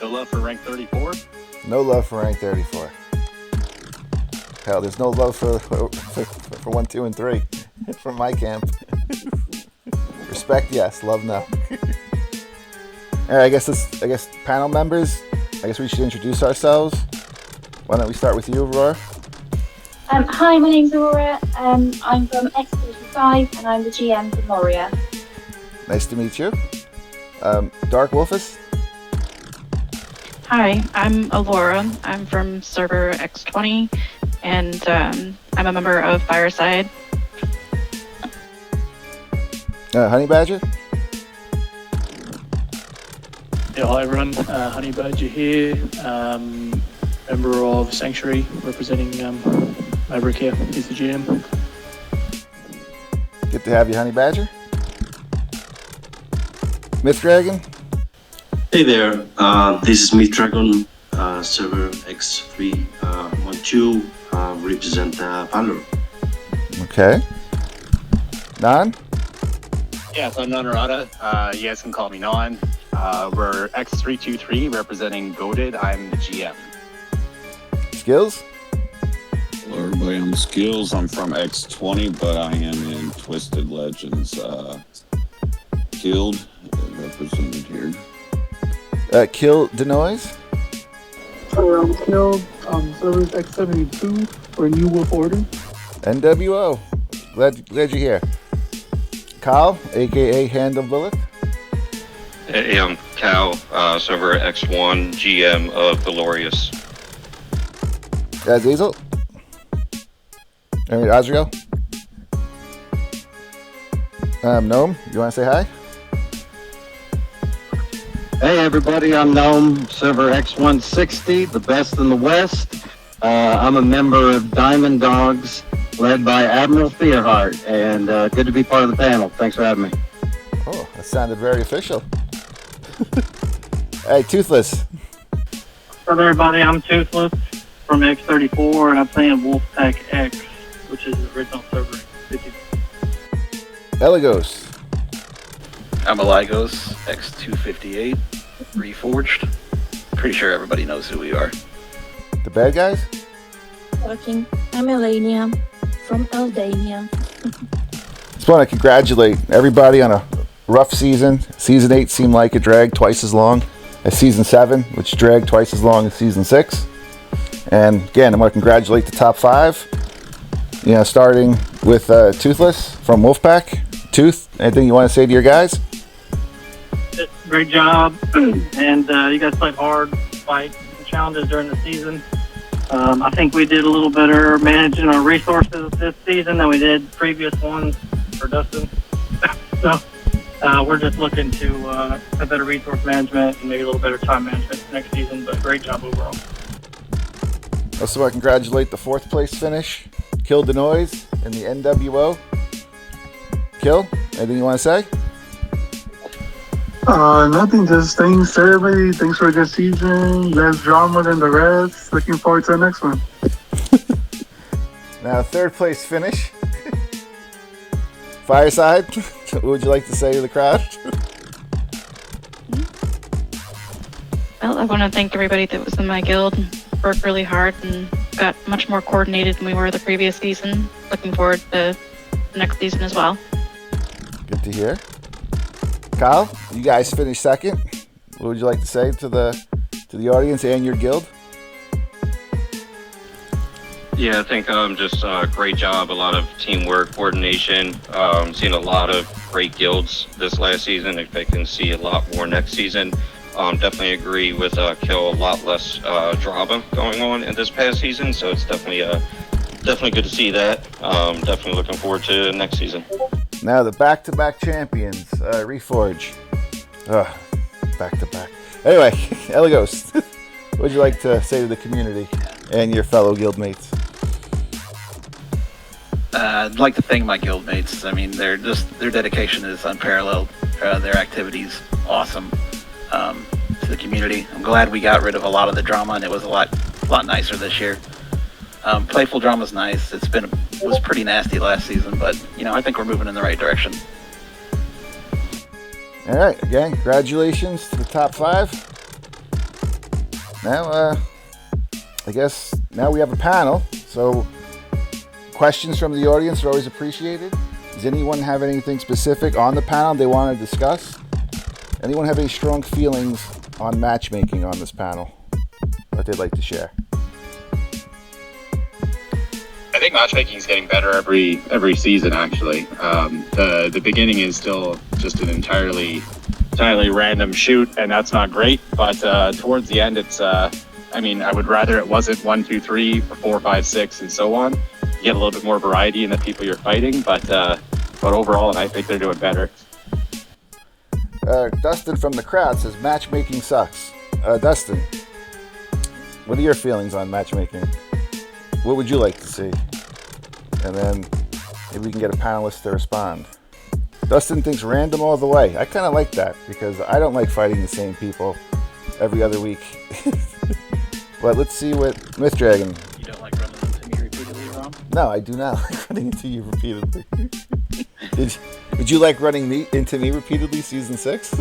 No love for rank 34? No love for rank 34. Hell, there's no love for 1, 2, and 3 from my camp. Respect, yes. Love, no. All right, I guess panel members, I guess we should introduce ourselves. Why don't we start with you, Aurora? Hi, my name's Aurora. I'm from X45 and I'm the GM for Moria. Nice to meet you. Dark Wolfus? Hi, I'm Alora. I'm from server X20 and I'm a member of Fireside. Honey Badger? Yeah, hi everyone. Honey Badger here. Member of Sanctuary, representing Maverick here. He's the GM. Good to have you, Honey Badger. Myth Dragon? Hey there, this is Myth Dragon, server X312, represent Valor. Okay. Nan? Yes, I'm Nanarada. You guys can call me Nan. We're X323 representing Goated. I'm the GM. Skills? Hello everybody, I'm Skills. I'm from X20, but I am in Twisted Legends Guild, represented here. Kill Denoise? I'm Kill, servers X72 for New Wolf Order. NWO. Glad you're here. Kyle, aka Hand of Lilith. Hey, I'm Cal, server X1, GM of Glorious. Azazel. All right, Azrael. Gnome, you want to say hi? Hey everybody, I'm Gnome, server X160, the best in the West. I'm a member of Diamond Dogs, led by Admiral Fearheart, and good to be part of the panel. Thanks for having me. Oh, that sounded very official. Hey, Toothless. What's up everybody, I'm Toothless from X34, and I'm playing Wolfpack X, which is the original server. Eligos. I'm Eligos, X258, Reforged. Pretty sure everybody knows who we are. The bad guys? Working. I'm Elenia from Albania. Just want to congratulate everybody on a rough season. Season 8 seemed like it dragged twice as long as Season 7, which dragged twice as long as Season 6. And again, I want to congratulate the top 5. You know, starting with Toothless from Wolfpack. Tooth, anything you want to say to your guys? Great job, and you guys played hard, fight the challenges during the season. I think we did a little better managing our resources this season than we did previous ones for Dustin. So we're just looking to have better resource management and maybe a little better time management next season, but great job overall. Also want to congratulate the 4th place finish, Kill Denoise in the NWO. Kill, anything you want to say? Nothing, just thanks to everybody. Thanks for a good season. Less drama than the rest. Looking forward to the next one. Now, 3rd place finish. Fireside, what would you like to say to the crowd? Well, I want to thank everybody that was in my guild. Worked really hard and got much more coordinated than we were the previous season. Looking forward to the next season as well. Good to hear. Kyle, you guys finished 2nd. What would you like to say to the audience and your guild? Yeah, I think just great job, a lot of teamwork, coordination. Seen a lot of great guilds this last season. Expecting to see a lot more next season. Definitely agree with Kill, a lot less drama going on in this past season, so it's definitely good to see that. Definitely looking forward to next season. Now the back-to-back champions, Reforge. Back-to-back. Anyway, Eligos, what would you like to say to the community and your fellow guildmates? I'd like to thank my guildmates. I mean, their dedication is unparalleled. Their activities, awesome. To the community, I'm glad we got rid of a lot of the drama, and it was a lot nicer this year. Playful drama's nice. Was pretty nasty last season, but I think we're moving in the right direction. All right, again, congratulations to the top 5. Now, I guess now we have a panel. So questions from the audience are always appreciated. Does anyone have anything specific on the panel they want to discuss? Anyone have any strong feelings on matchmaking on this panel that they'd like to share? I think matchmaking is getting better every season. Actually, the beginning is still just an entirely random shoot, and that's not great. But towards the end, it's I would rather it wasn't 1, 2, 3, 4, 5, 6, and so on. You get a little bit more variety in the people you're fighting, but overall, I think they're doing better. Dustin from the crowd says matchmaking sucks. Dustin, what are your feelings on matchmaking? What would you like to see? And then maybe we can get a panelist to respond. Dustin thinks random all the way. I kind of like that because I don't like fighting the same people every other week. But let's see what Myth Dragon. You don't like running into me repeatedly, Rom? No, I do not like running into you repeatedly. Did you like running into me repeatedly season 6?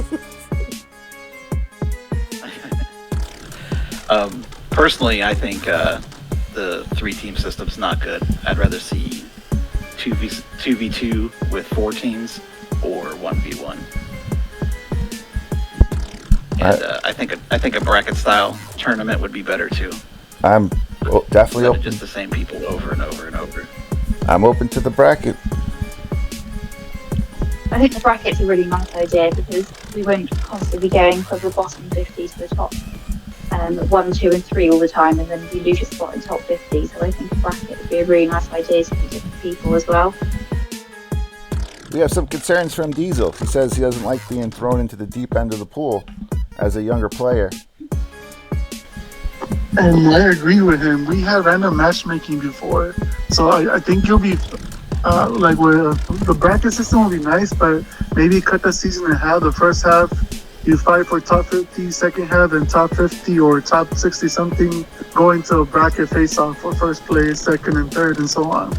Personally, I think the 3-team system's not good. I'd rather see 2v2 with 4 teams or 1v1. And I think a bracket style tournament would be better too. I'm definitely open. Just the same people over and over and over. I'm open to the bracket. I think the bracket's a really nice idea because we won't constantly be going from the bottom 50 to the top 1, 2, and 3 all the time, and then you lose your spot in top 50. So I think a bracket would be a really nice idea to for different people as well. We have some concerns from Diesel. He says he doesn't like being thrown into the deep end of the pool as a younger player. And I agree with him. We had random matchmaking before, so I think you'll be like with the bracket system will be nice, but maybe cut the season in half. The first half you fight for top 50, second half and top 50 or top 60 something, go into a bracket face-off for first place, second and third, and so on.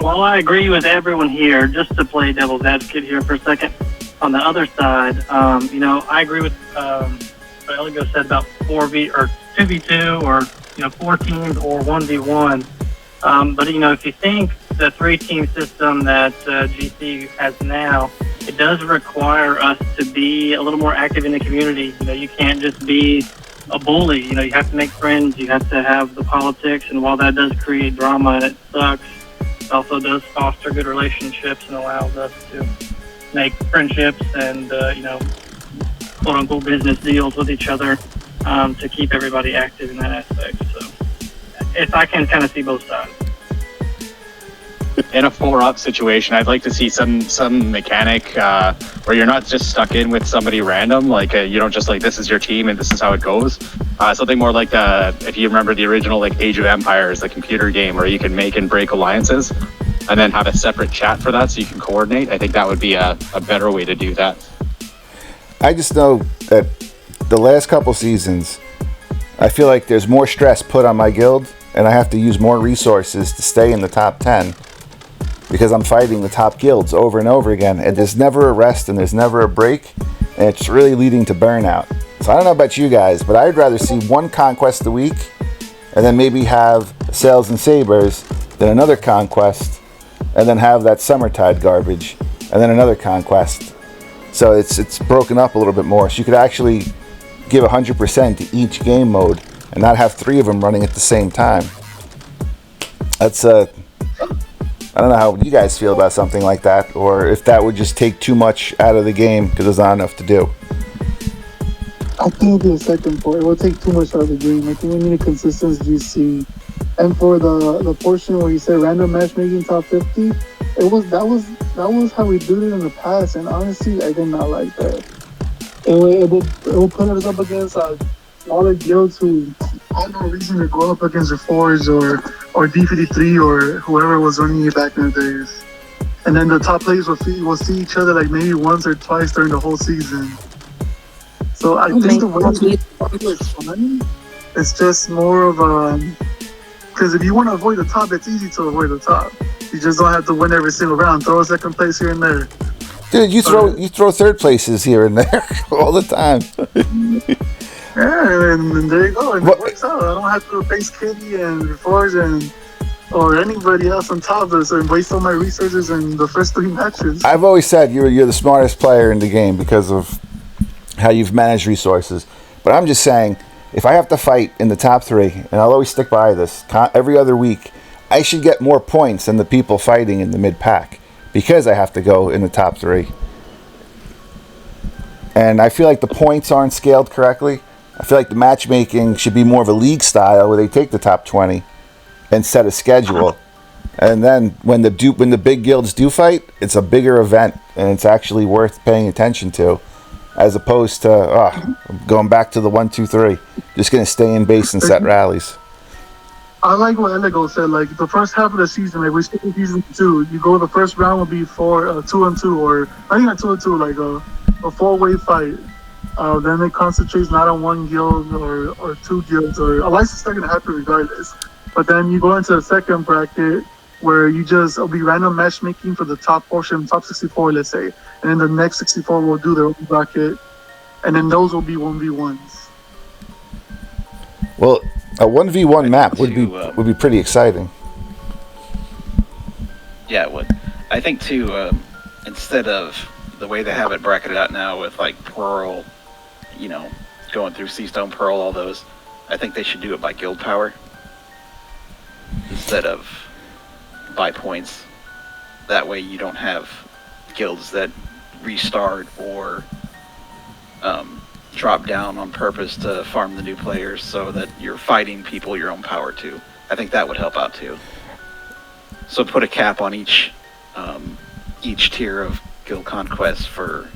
Well, I agree with everyone here. Just to play devil's advocate here for a second, on the other side, I agree with what Elio said about 4v or 2v2 or 4 teams or 1v1. But if you think the 3-team system that GC has now, it does require us to be a little more active in the community. You can't just be a bully. You have to make friends. You have to have the politics. And while that does create drama and it sucks, it also does foster good relationships and allows us to make friendships and, quote unquote business deals with each other to keep everybody active in that aspect. So I can kind of see both sides. In a 4-up situation, I'd like to see some mechanic where you're not just stuck in with somebody random, like you don't just like this is your team and this is how it goes. Something more like if you remember the original like Age of Empires, the computer game where you can make and break alliances and then have a separate chat for that so you can coordinate. I think that would be a better way to do that. I just know that the last couple seasons, I feel like there's more stress put on my guild and I have to use more resources to stay in the top 10. Because I'm fighting the top guilds over and over again, and there's never a rest and there's never a break, and it's really leading to burnout. So I don't know about you guys, but I'd rather see one conquest a week, and then maybe have Sails and Sabers, then another conquest, and then have that Summertide garbage, and then another conquest. So it's broken up a little bit more, so you could actually give 100% to each game mode, and not have 3 of them running at the same time. That's I don't know how you guys feel about something like that, or if that would just take too much out of the game because there's not enough to do. I think the second part, it will take too much out of the game. I think we need a consistent GC. And for the portion where you said random matchmaking top 50, that was how we did it in the past, and honestly, I did not like that. It will put us up against smaller guilds who had no reason to go up against the Forge or D53 or whoever was running it back in the days. And then the top players will see each other like maybe once or twice during the whole season. So I think the way to is fun. It's just more of because if you want to avoid the top, it's easy to avoid the top. You just don't have to win every single round. Throw a second place here and there. Dude, you throw third places here and there all the time. Yeah, and there you go. And What- it works out. I don't have to face Kitty and Forge or anybody else on top of this and waste all my resources in the first 3 matches. I've always said you're the smartest player in the game because of how you've managed resources. But I'm just saying, if I have to fight in the top 3, and I'll always stick by this, every other week, I should get more points than the people fighting in the mid-pack because I have to go in the top 3. And I feel like the points aren't scaled correctly. I feel like the matchmaking should be more of a league style where they take the top 20 and set a schedule. And then when the big guilds do fight, it's a bigger event and it's actually worth paying attention to, as opposed to going back to the 1, 2, 3. Just gonna stay in base and set rallies. I like what Elego said. Like the first half of the season, like we're still in season 2. You go, the first round will be 2-on-2, or I think not 2-on-2, like a 4-way fight. Then it concentrates not on one guild or 2 guilds, or a license is still gonna happen regardless. But then you go into the second bracket where it'll be random matchmaking for the top portion, top 64, let's say, and then the next 64 will do their own bracket, and then those will be 1v1s. Well, a 1v1 map would be pretty exciting. Yeah, it would. I think too, instead of the way they have it bracketed out now with like Pearl, going through Seastone, Pearl, all those, I think they should do it by guild power instead of by points. That way you don't have guilds that restart or drop down on purpose to farm the new players, so that you're fighting people your own power too. I think that would help out too. So put a cap on each tier of guild conquest for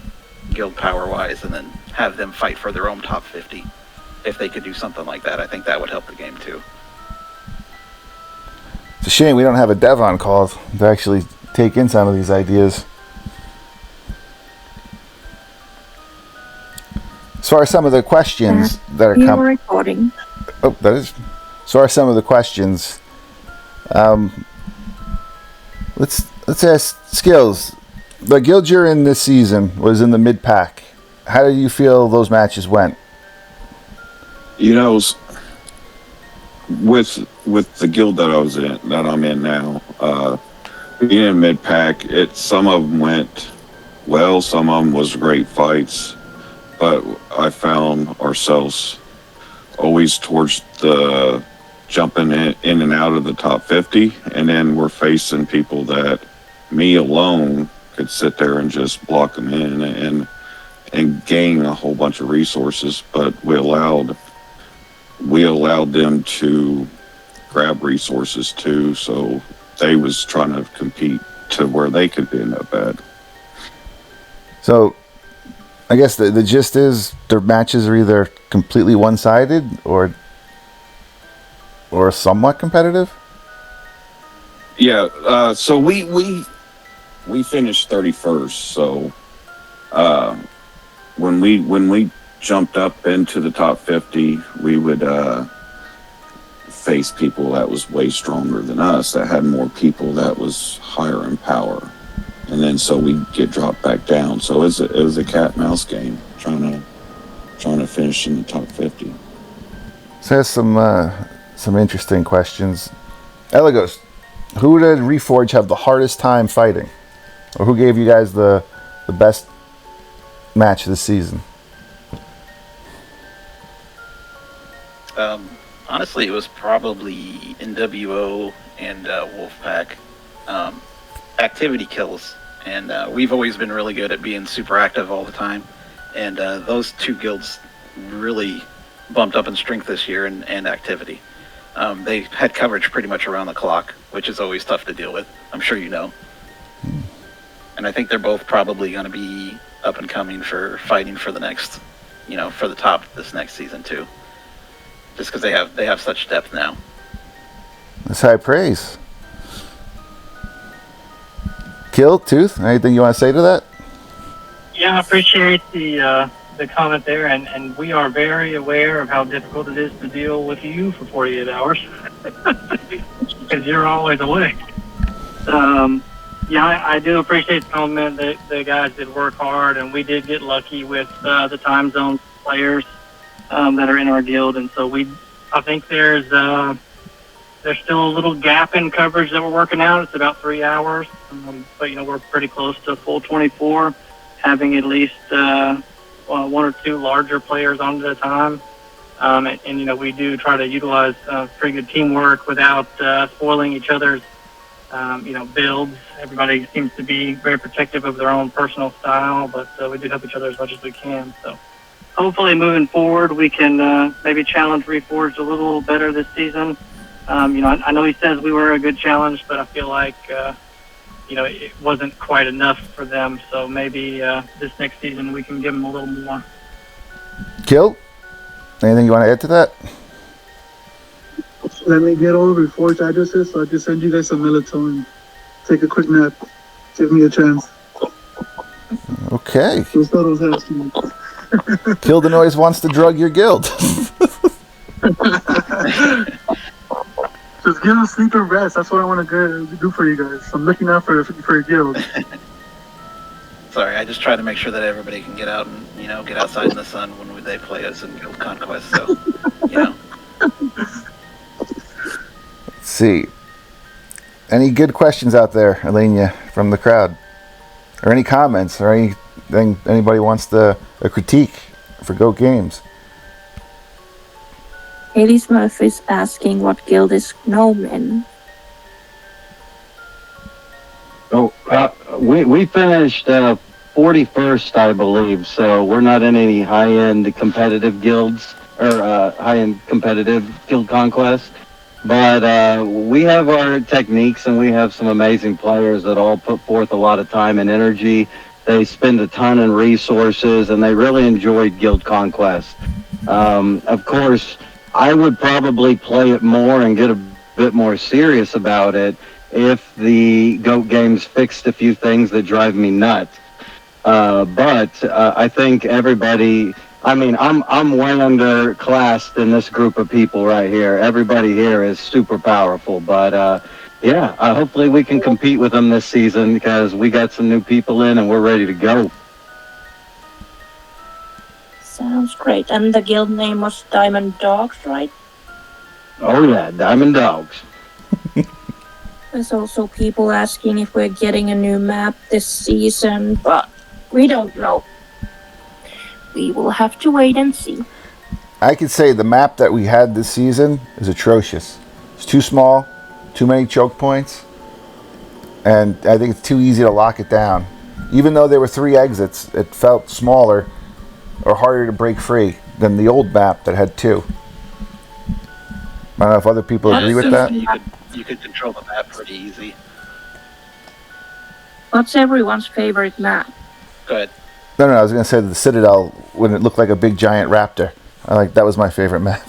guild power wise, and then have them fight for their own top 50. If they could do something like that, I think that would help the game too. It's a shame we don't have a dev on call to actually take in some of these ideas. As far as some of the questions that are coming, recording. Oh, that is. As far as some of the questions, let's ask Skills. The guild you're in this season was in the mid pack. How do you feel those matches went? With the guild that I'm in now, being in mid pack, some of them went well, some of them was great fights, but I found ourselves always towards the jumping in and out of the top 50, and then we're facing people that me alone could sit there and just block them in and gain a whole bunch of resources, but we allowed them to grab resources too, so they was trying to compete to where they could be in that bad. So I guess the gist is their matches are either completely one-sided or somewhat competitive. Yeah, so we finished 31st. So when we jumped up into the top 50, we would face people that was way stronger than us, that had more people that was higher in power, and then so we get dropped back down. So it was a cat and mouse game trying to finish in the top 50. So that's some interesting questions. Elegos, who did Reforge have the hardest time fighting, or who gave you guys the best match this season? Honestly, it was probably NWO and Wolfpack. Activity kills, and we've always been really good at being super active all the time, and those two guilds really bumped up in strength this year and activity. They had coverage pretty much around the clock, which is always tough to deal with. I'm sure you know. And I think they're both probably going to be up and coming for fighting for the next, for the top this next season too. Just because they have such depth now. That's high praise. Kill, Tooth, anything you want to say to that? Yeah, I appreciate the comment there, and we are very aware of how difficult it is to deal with you for 48 hours because you're always away. Yeah, I do appreciate the comment that the guys did work hard, and we did get lucky with the time zone players. that are in our guild, and so I think there's still a little gap in coverage that we're working out. It's about 3 hours, but we're pretty close to full 24, having at least one or two larger players on at a time. And we do try to utilize pretty good teamwork without spoiling each other's builds. Everybody seems to be very protective of their own personal style, but we do help each other as much as we can. So hopefully moving forward, we can maybe challenge Reforged a little better this season. I know he says we were a good challenge, but I feel like it wasn't quite enough for them. So maybe this next season we can give them a little more. Kill? Anything you want to add to that? Let me get all the Reforged addresses so I can send you guys some melatonin. Take a quick nap. Give me a chance. Okay. Those photos asking. Kill the Noise wants to drug your guild. Just give them sleep and rest. That's what I want to do for you guys. I'm looking out for your guild. Sorry, I just try to make sure that everybody can get out and get outside in the sun when they play us in Guild Conquest. So, Let's see. Any good questions out there, Alenia, from the crowd? Or any comments or anything anybody wants a critique for Goat Games? Haley Smurf is asking what guild is Gnome in. Oh, we finished 41st, I believe, so we're not in any high-end competitive guilds, or high-end competitive guild conquest, but we have our techniques and we have some amazing players that all put forth a lot of time and energy. They spend a ton in resources and they really enjoyed guild conquest. Of course, I would probably play it more and get a bit more serious about it if the Goat Games fixed a few things that drive me nuts. But I think everybody, I'm way underclassed in this group of people right here. Everybody here is super powerful, but hopefully we can compete with them this season because we got some new people in and we're ready to go. Sounds great. And the guild name was Diamond Dogs, right? Oh yeah, Diamond Dogs. There's also people asking if we're getting a new map this season, but we don't know. We will have to wait and see. I could say the map that we had this season is atrocious. It's too small, too many choke points, and I think it's too easy to lock it down. Even though there were 3 exits, it felt smaller or harder to break free than the old map that had 2. I don't know if other people agree with that. You could control the map pretty easy. What's everyone's favorite map? Go ahead. No, I was going to say the Citadel when it looked like a big giant raptor. That was my favorite map.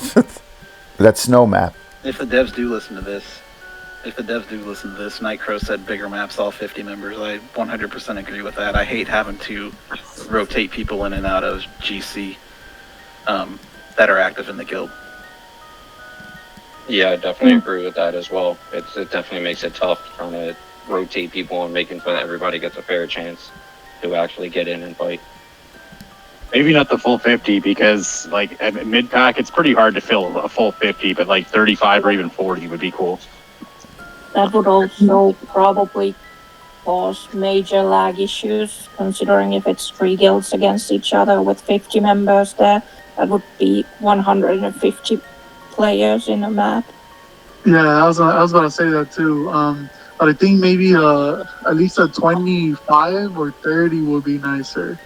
That snow map. If the devs do listen to this, Nightcrow said bigger maps, all 50 members. I 100% agree with that. I hate having to rotate people in and out of GC that are active in the guild. Yeah, I definitely agree with that as well. It definitely makes it tough trying to rotate people and making sure that everybody gets a fair chance to actually get in and fight. Maybe not the full 50 because, at mid-pack, it's pretty hard to fill a full 50, but 35 or even 40 would be cool. That would also probably cause major lag issues, considering if it's 3 guilds against each other with 50 members there, that would be 150 players in a map. Yeah, I was about to say that too. But I think maybe at least a 25 or 30 would be nicer.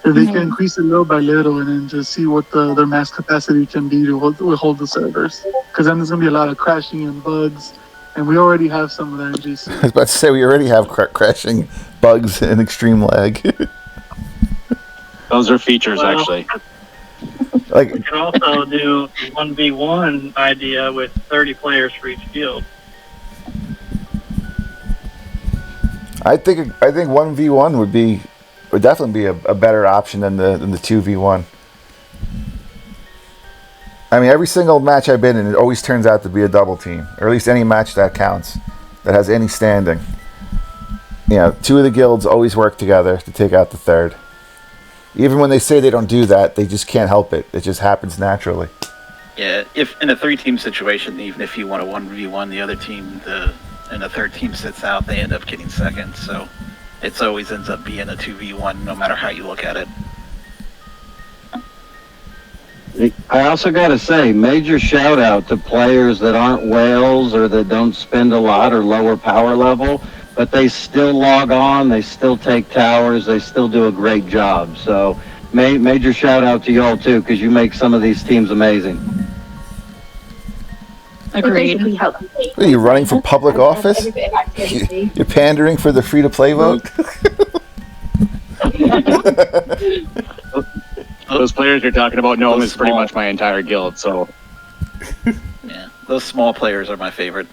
If they can increase it little by little and then just see what their max capacity can be to hold the servers. Because then there's going to be a lot of crashing and bugs. And we already have some of that in GC. I was about to say we already have crashing, bugs, and extreme lag. Those are features, actually. We can also do 1v1 idea with 30 players for each guild. I think 1v1 would definitely be a better option than the 2v1. I mean, every single match I've been in, it always turns out to be a double team, or at least any match that counts, that has any standing. 2 of the guilds always work together to take out the third. Even when they say they don't do that, they just can't help it. It just happens naturally. Yeah, if in a 3-team situation, even if you want a 1v1, the other team, and the third team sits out, they end up getting second. So it's always ends up being a 2v1, no matter how you look at it. I also got to say, major shout out to players that aren't whales or that don't spend a lot or lower power level, but they still log on, they still take towers, they still do a great job. So major shout out to y'all too, because you make some of these teams amazing. Agreed. Are you running for public office? You're pandering for the free-to-play vote? Those players you're talking about, Gnome is pretty much my entire guild, so. Yeah, those small players are my favorite.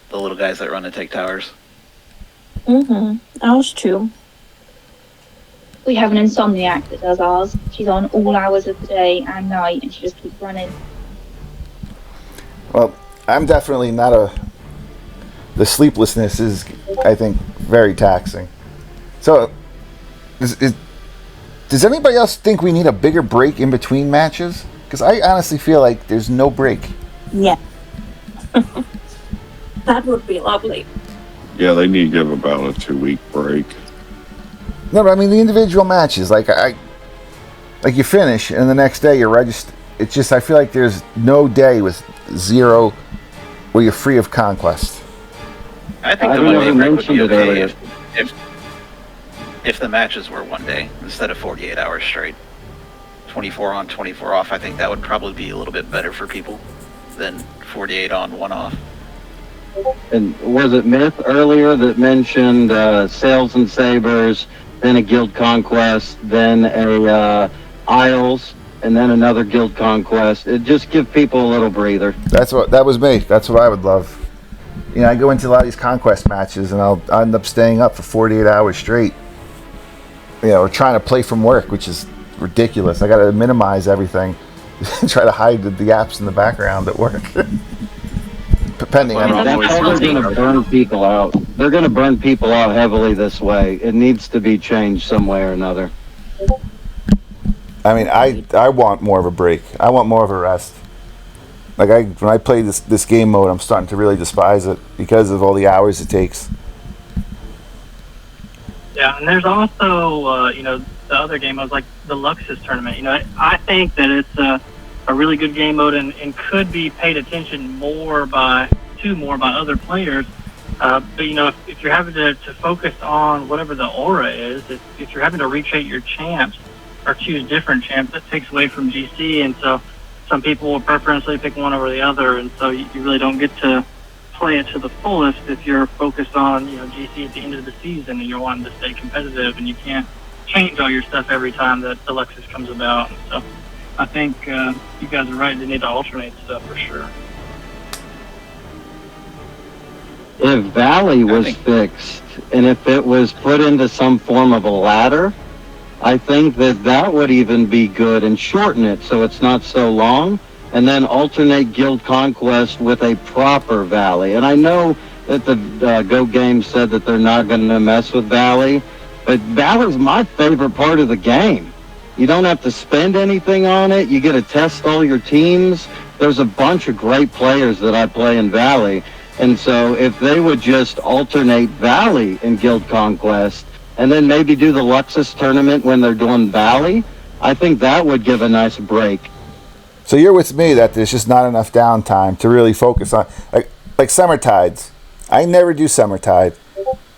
The little guys that run and take towers. Ours too. We have an insomniac that does ours. She's on all hours of the day and night, and she just keeps running. Well, I'm definitely not the sleeplessness is, I think, very taxing. So, does anybody else think we need a bigger break in between matches? Because I honestly feel like there's no break. Yeah. That would be lovely. Yeah, they need to give about a 2-week break. No, but I mean the individual matches. Like you finish and the next day you're registered. It's just I feel like there's no day with 0 where you're free of conquest. I think the 1 day break would be okay if the matches were 1 day instead of 48 hours straight. 24 on, 24 off. I think that would probably be a little bit better for people than 48 on, 1 off. And was it Myth earlier that mentioned Sails and Sabers, then a Guild Conquest, then a Isles, and then another Guild Conquest? It just give people a little breather. That was me. That's what I would love. You know, I go into a lot of these conquest matches and I'll end up staying up for 48 hours straight. You know, or trying to play from work, which is ridiculous. I got to minimize everything, try to hide the apps in the background at work. Depending on that's how they're going to burn people out. They're going to burn people out heavily this way. It needs to be changed some way or another. I mean, I want more of a break. I want more of a rest. Like when I play this game mode, I'm starting to really despise it because of all the hours it takes. Yeah, and there's also, the other game modes like the Luxus tournament. I think that it's a really good game mode and could be paid attention more by other players. But if you're having to focus on whatever the aura is, if you're having to retrait your champs or choose different champs, that takes away from GC, and so some people will preferentially pick one over the other, and so you really don't get to play it to the fullest if you're focused on GC at the end of the season and you're wanting to stay competitive, and you can't change all your stuff every time that the Lexus comes about. And so I think you guys are right. They need to alternate stuff for sure. If Valley was fixed and if it was put into some form of a ladder, I think that would even be good, and shorten it so it's not so long, and then alternate Guild Conquest with a proper Valley. And I know that the Go Games said that they're not going to mess with Valley, but Valley's my favorite part of the game. You don't have to spend anything on it. You get to test all your teams. There's a bunch of great players that I play in Valley. And so if they would just alternate Valley and Guild Conquest, and then maybe do the Luxus tournament when they're doing Valley, I think that would give a nice break. So you're with me that there's just not enough downtime to really focus on, like Summer Tides. I never do Summer Tide.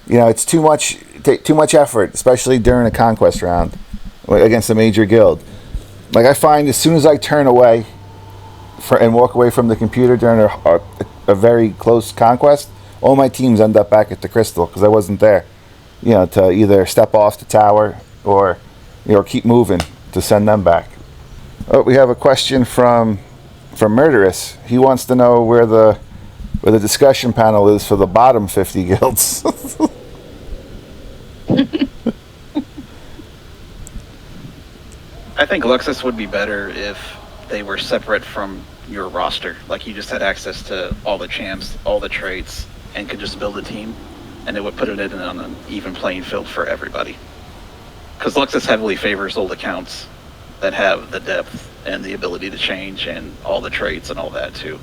It's too much effort, especially during a conquest round against a major guild. Like I find as soon as I turn away and walk away from the computer during a very close conquest, all my teams end up back at the Crystal because I wasn't there. To either step off the tower or keep moving to send them back. Oh, we have a question from Murderous. He wants to know where the discussion panel is for the bottom 50 guilds. I think Luxus would be better if they were separate from your roster. Like you just had access to all the champs, all the traits, and could just build a team. And it would put it on an even playing field for everybody. because Luxus heavily favors old accounts that have the depth and the ability to change and all the traits and all that too.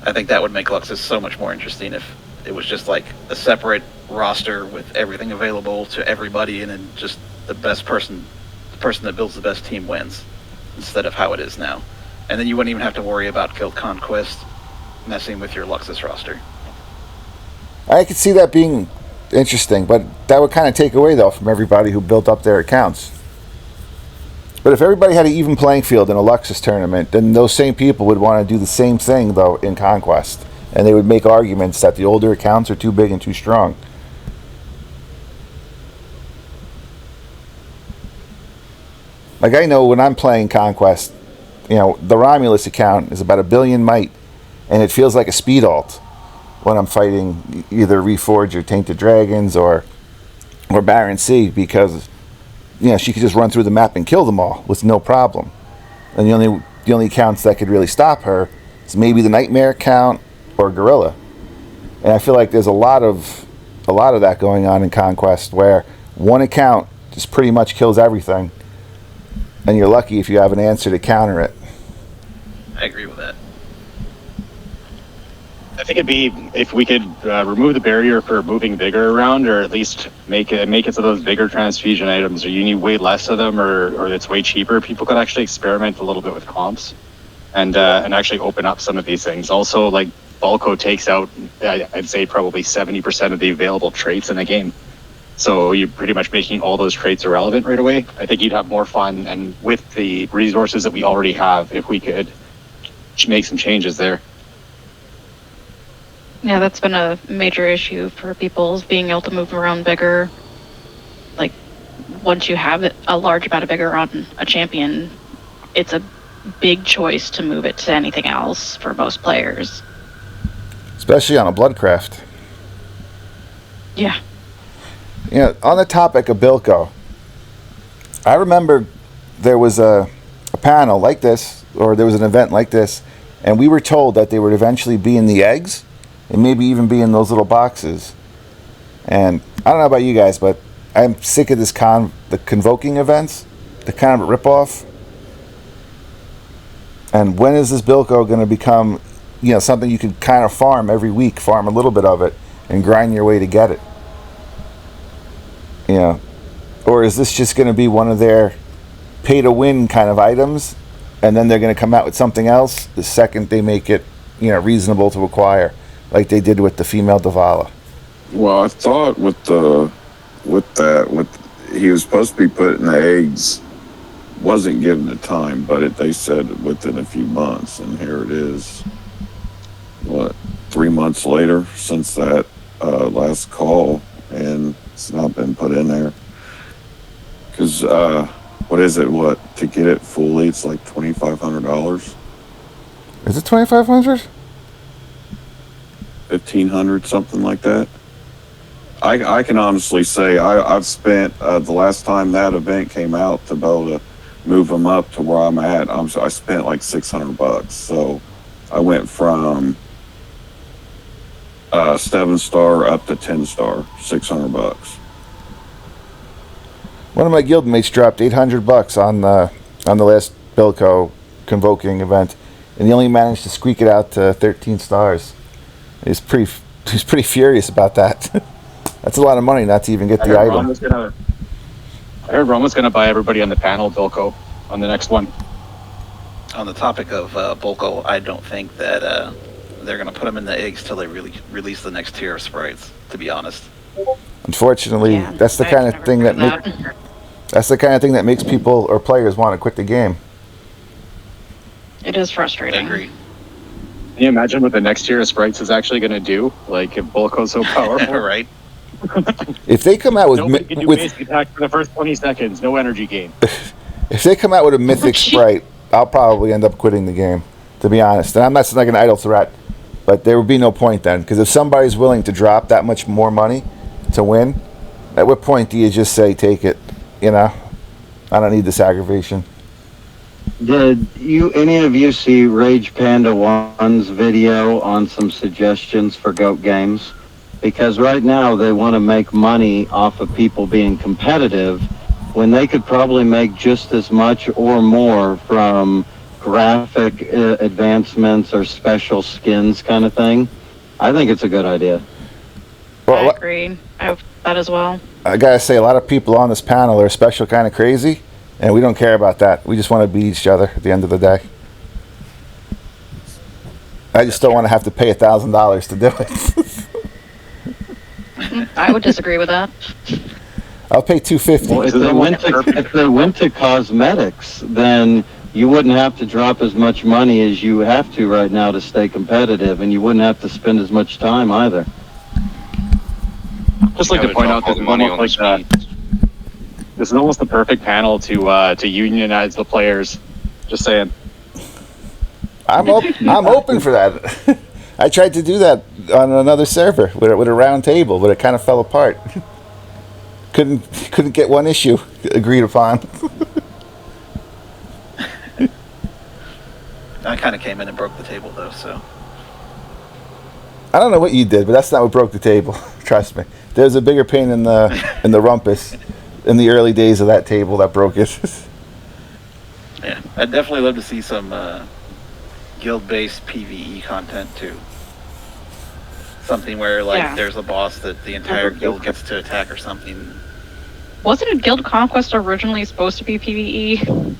I think that would make Luxus so much more interesting if it was just like a separate roster with everything available to everybody, and then just the person that builds the best team wins, instead of how it is now. And then you wouldn't even have to worry about guild conquest messing with your Luxus roster. I could see that being interesting, but that would kind of take away, though, from everybody who built up their accounts. But if everybody had an even playing field in a Luxus tournament, then those same people would want to do the same thing, though, in Conquest. And they would make arguments that the older accounts are too big and too strong. Like, I know when I'm playing Conquest, you know, the Romulus account is about 1 billion might, and it feels like a speed alt when I'm fighting either Reforged or Tainted Dragons or Baron C, because, you know, she could just run through the map and kill them all with no problem. And the only accounts that could really stop her is maybe the Nightmare account or Gorilla. And I feel like there's a lot of that going on in Conquest, where one account just pretty much kills everything, and you're lucky if you have an answer to counter it. I agree with that. I think it'd be if we could remove the barrier for moving bigger around, or at least make it so those bigger transfusion items, or you need way less of them, or it's way cheaper. People could actually experiment a little bit with comps, and actually open up some of these things. Also, like Bulko takes out, I'd say probably 70% of the available traits in the game. So you're pretty much making all those traits irrelevant right away. I think you'd have more fun, and with the resources that we already have, if we could make some changes there. Yeah, that's been a major issue for people, is being able to move around bigger. Like, once you have a large amount of bigger on a champion, it's a big choice to move it to anything else for most players. Especially on a Bloodcraft. Yeah. You know, on the topic of Bilko, I remember there was a panel like this, or there was an event like this, and we were told that they would eventually be in the eggs, and maybe even be in those little boxes. And I don't know about you guys, but I'm sick of the convoking events, the kind of ripoff. And when is this Bilko going to become, you know, something you can kind of farm every week, farm a little bit of it, and grind your way to get it? You know, or is this just going to be one of their pay-to-win kind of items, and then they're going to come out with something else the second they make it, you know, reasonable to acquire, like they did with the female Davala? Well, I thought he was supposed to be put in the eggs, wasn't given the time, but they said within a few months, and here it is. 3 months later since that last call, and it's not been put in there. Because what is it? To get it fully, it's like $2,500. Is it $2,500? $1,500, something like that. I can honestly say I've spent the last time that event came out to be able to move them up to where I'm at. I spent like $600. So I went from 7-star up to 10-star, $600. One of my guildmates dropped $800 on the last Bilko convoking event, and he only managed to squeak it out to 13 stars. He's pretty furious about that. That's a lot of money not to even get the item. I heard Ron was gonna buy everybody on the panel Bilko on the next one. On the topic of Bulko, I don't think that they're going to put them in the eggs till they really release the next tier of sprites, to be honest. Unfortunately, Yeah, that's the kind of thing that makes people or players want to quit the game. It is I frustrating. agree. Can you imagine what the next tier of sprites is actually going to do? Like, if Bulko's so powerful. Right? If they come out with Nobody can do basic attack for the first 20 seconds, no energy gain. if they come out with a mythic sprite, I'll probably end up quitting the game, to be honest. And I'm not like an idle threat, but there would be no point then, because if somebody's willing to drop that much more money to win, at what point do you just say, take it? You know, I don't need this aggravation. Did any of you see Rage Panda 1's video on some suggestions for GOAT games? Because right now they want to make money off of people being competitive when they could probably make just as much or more from graphic advancements or special skins kind of thing. I think it's a good idea. Well, I agree. That as well. I gotta say, a lot of people on this panel are special kind of crazy, and we don't care about that. We just want to beat each other at the end of the day. I just don't want to have to pay $1,000 to do it. I would disagree with that. I'll pay $250. Well, if they went to cosmetics, then you wouldn't have to drop as much money as you have to right now to stay competitive, and you wouldn't have to spend as much time either. Just like to point out that money on this is almost the perfect panel to unionize the players. Just saying. I'm open for that. I tried to do that on another server with a round table, but it kind of fell apart. Couldn't get one issue agreed upon. I kind of came in and broke the table though, so. I don't know what you did, but that's not what broke the table. Trust me. There's a bigger pain in the rumpus in the early days of that table that broke it. Yeah, I'd definitely love to see some guild-based PvE content too. Something where there's a boss that the entire guild gets to attack or something. Wasn't Guild Conquest originally supposed to be PvE?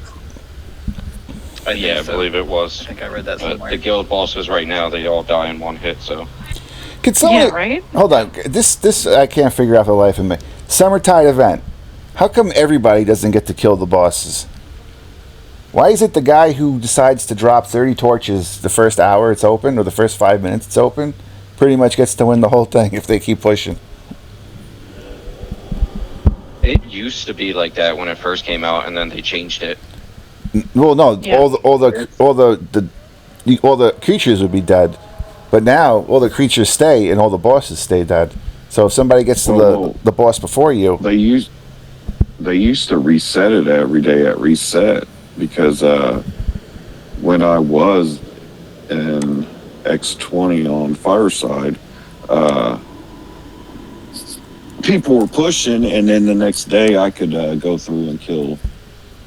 I believe it was. I think I read that But somewhere. the guild bosses right now, they all die in one hit, so. Could someone, right? Hold on. This I can't figure out for the life of me. Summertide event. How come everybody doesn't get to kill the bosses? Why is it the guy who decides to drop 30 torches the first hour it's open or the first 5 minutes it's open pretty much gets to win the whole thing if they keep pushing? It used to be like that when it first came out, and then they changed it. Well, no, all the creatures would be dead, but now all the creatures stay and all the bosses stay dead. So if somebody gets to the boss before you, They used to reset it every day at reset because when I was in X20 on Fireside, people were pushing, and then the next day I could go through and kill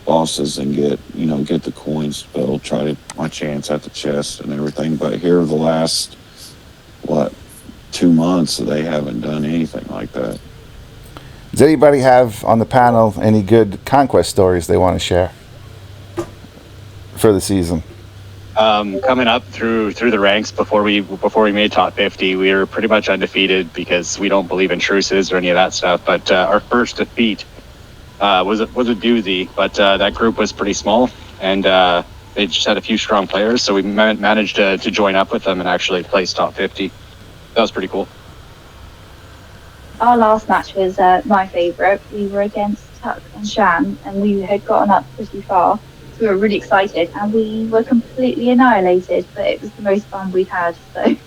bosses and get the coins spell, try my chance at the chest and everything. But here the last 2 months they haven't done anything like that. does anybody have on the panel any good conquest stories they want to share for the season? Coming up through the ranks before we made top 50, we were pretty much undefeated because we don't believe in truces or any of that stuff. But our first defeat was a doozy, but that group was pretty small, and they just had a few strong players, so we managed to join up with them and actually place top 50. That was pretty cool. Our last match was my favourite. We were against Tuck and Shan, and we had gotten up pretty far. So we were really excited, and we were completely annihilated, but it was the most fun we'd had, so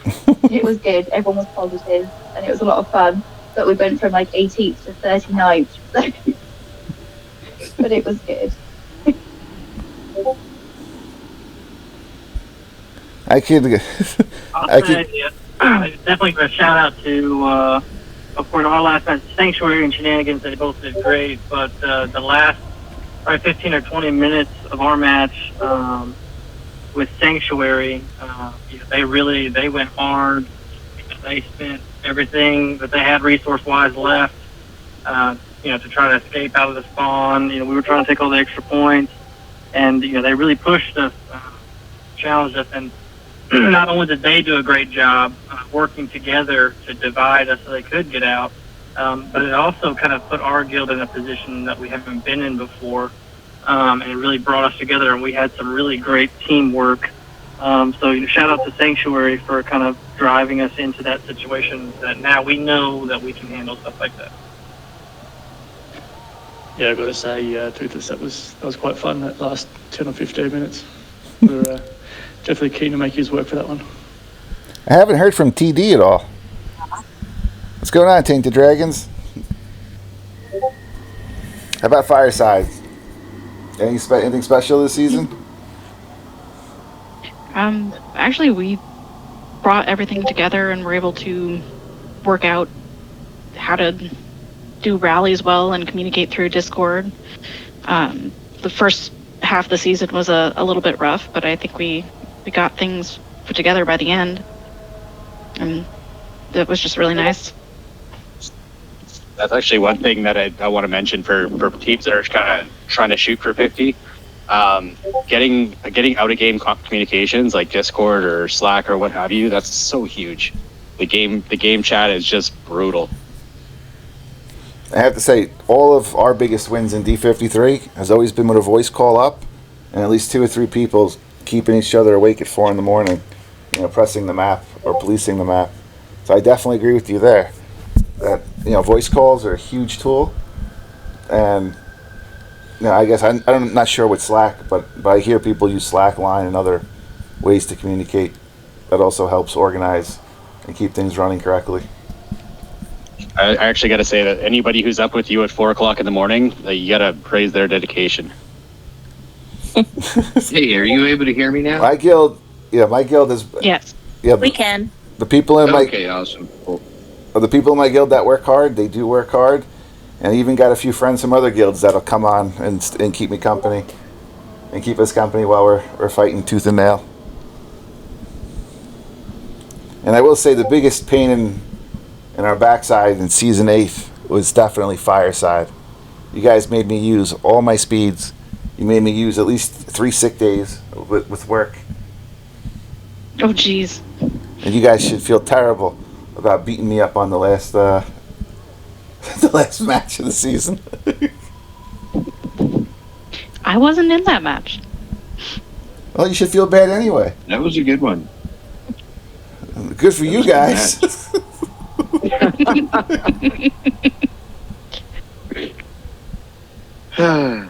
it was good. Everyone was positive, and it was a lot of fun. But we went from like 18th to 39th, so but it was good. Definitely a shout out to, of course, our last match, Sanctuary and Shenanigans. They both did great, but the last probably 15 or 20 minutes of our match with Sanctuary, they went hard. They spent everything that they had resource-wise left, to try to escape out of the spawn. We were trying to take all the extra points, and they really pushed us, challenged us, and not only did they do a great job working together to divide us so they could get out, but it also kind of put our guild in a position that we haven't been in before, and it really brought us together, and we had some really great teamwork. So shout out to Sanctuary for kind of driving us into that situation that now we know that we can handle stuff like that. Yeah, I've got to say, Lithas, that was quite fun, that last 10 or 15 minutes. We were definitely keen to make his work for that one. I haven't heard from TD at all. What's going on, Tainted Dragons? How about Fireside? Anything special this season? Actually, we brought everything together and were able to work out how to do rallies well and communicate through Discord. The first half of the season was a little bit rough, but I think we got things put together by the end. And that was just really nice. That's actually one thing that I want to mention for teams that are kind of trying to shoot for 50. Getting out of game communications like Discord or Slack or what have you, that's so huge. The game chat is just brutal. I have to say, all of our biggest wins in D53 has always been with a voice call up, and at least 2 or 3 people keeping each other awake at 4 in the morning, pressing the map or policing the map. So I definitely agree with you there. That voice calls are a huge tool, and I guess I'm not sure with Slack, but I hear people use Slackline and other ways to communicate. That also helps organize and keep things running correctly. I actually got to say that anybody who's up with you at 4 o'clock in the morning, you got to praise their dedication. Hey, are you able to hear me now? My guild is. Yes. Yeah, We can. the people in my Okay, awesome. Cool. the people in my guild that work hard. They do work hard, and I even got a few friends from other guilds that'll come on and keep me company, and keep us company while we're fighting tooth and nail. And I will say the biggest pain in our backside in Season 8 was definitely Fireside. You guys made me use all my speeds. You made me use at least 3 sick days with work. Oh, jeez. And you guys should feel terrible about beating me up on the last the last match of the season. I wasn't in that match. Well, you should feel bad anyway. That was a good one. Good for you guys. I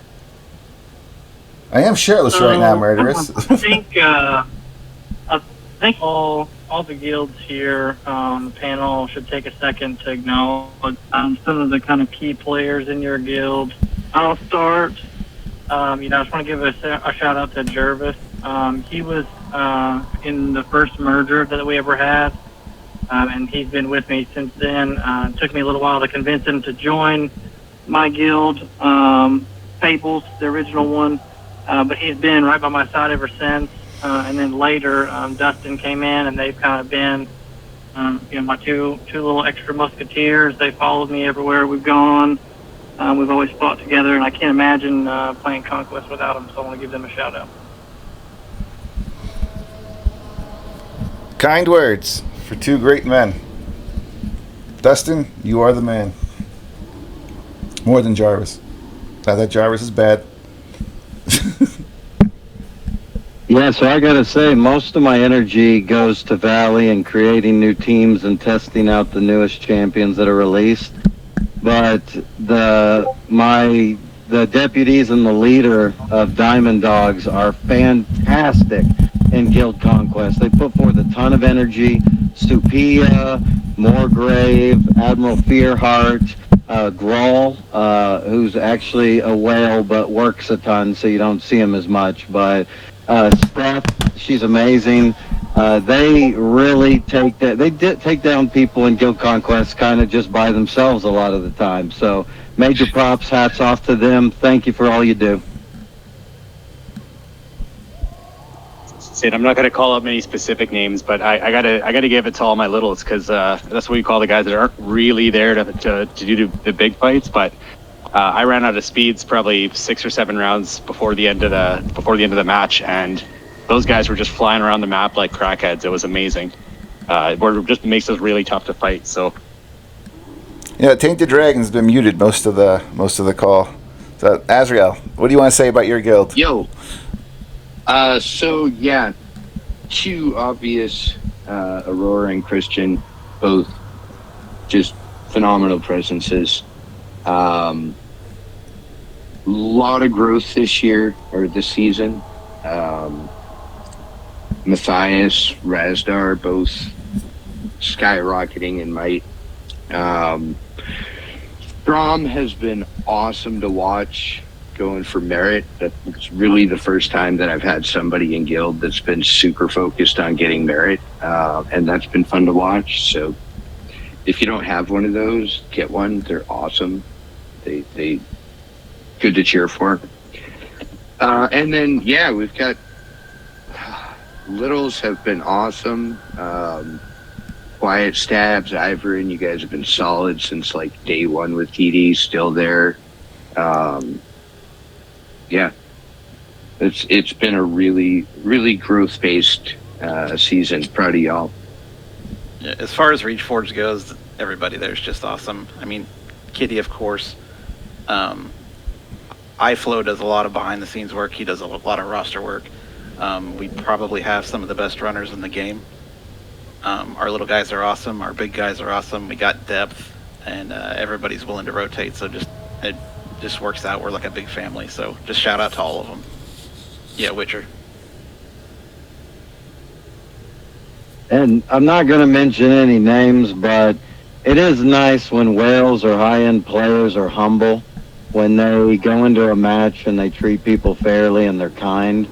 am shirtless right now, murderous. I think all the guilds here on the panel should take a second to acknowledge some of the kind of key players in your guild. I'll start. I just want to give a shout out to Jervis. He was in the first merger that we ever had, and he's been with me since then. It took me a little while to convince him to join my guild, Fables, the original one, but he's been right by my side ever since. And then later, Dustin came in, and they've kind of been, my two little extra musketeers. They followed me everywhere we've gone. We've always fought together, and I can't imagine playing Conquest without them, so I want to give them a shout-out. Kind words for 2 great men. Dustin, you are the man. More than Jarvis. Not that Jarvis is bad. Yeah, so I gotta say, most of my energy goes to Valley and creating new teams and testing out the newest champions that are released. But the deputies and the leader of Diamond Dogs are fantastic in Guild Conquest. They put forth a ton of energy. Stupia, Moregrave, Admiral Fearheart, Grawl, who's actually a whale but works a ton, so you don't see him as much. But Steph, she's amazing. They really take down people in Guild Conquest kind of just by themselves a lot of the time. So major props, hats off to them. Thank you for all you do. Sid, I'm not going to call out many specific names, but I gotta give it to all my littles, because that's what we call the guys that aren't really there to do the big fights. But I ran out of speeds probably 6 or 7 rounds before the end of the match, and those guys were just flying around the map like crackheads. It was amazing. It just makes us really tough to fight. So, Tainted Dragon's been muted most of the call. So, Azrael, what do you want to say about your guild? Yo. So yeah, 2 obvious, Aurora and Christian, both just phenomenal presences. Lot of growth this year, or this season. Matthias, Razdar, both skyrocketing in might. Strom has been awesome to watch, going for merit. That's really the first time that I've had somebody in guild that's been super focused on getting merit, and that's been fun to watch. So if you don't have one of those, get one. They're awesome. They good to cheer for. And then we've got littles have been awesome. Quiet Stabs, Alrin, you guys have been solid since like day one with TD, still there. It's been a really growth based season. Proud of y'all. Yeah, as far as Reach Forge goes, everybody there's just awesome. I mean, Kitty, of course. iFlow does a lot of behind the scenes work. He does a lot of roster work. We probably have some of the best runners in the game. Our little guys are awesome. Our big guys are awesome. We got depth, and everybody's willing to rotate. So it just works out. We're like a big family. So just shout out to all of them. Yeah, Witcher. And I'm not going to mention any names, but it is nice when whales or high-end players are humble, when they go into a match and they treat people fairly and they're kind.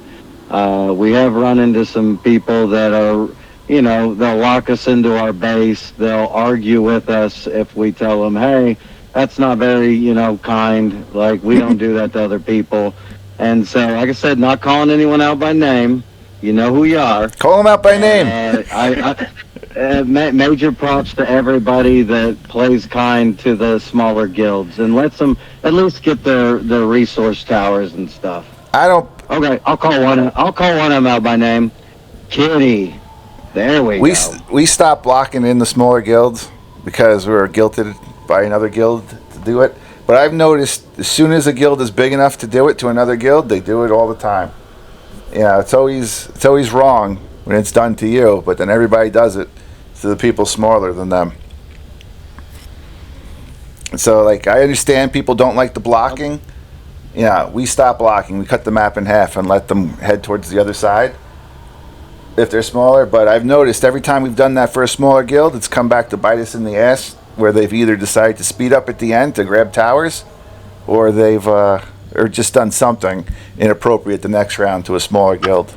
We have run into some people that are, they'll lock us into our base. They'll argue with us if we tell them, hey, that's not very, kind. Like, we don't do that to other people. And so, like I said, not calling anyone out by name. You know who you are. Call them out by name. Major props to everybody that plays kind to the smaller guilds and lets them at least get their resource towers and stuff. Okay, I'll call one of them out by name. Kitty. There we go. We stopped blocking in the smaller guilds because we were guilted by another guild to do it. But I've noticed as soon as a guild is big enough to do it to another guild, they do it all the time. It's always wrong when it's done to you, but then everybody does it to the people smaller than them. So, I understand people don't like the blocking. We stop blocking. We cut the map in half and let them head towards the other side if they're smaller. But I've noticed every time we've done that for a smaller guild, it's come back to bite us in the ass, where they've either decided to speed up at the end to grab towers, or they've or just done something inappropriate the next round to a smaller guild.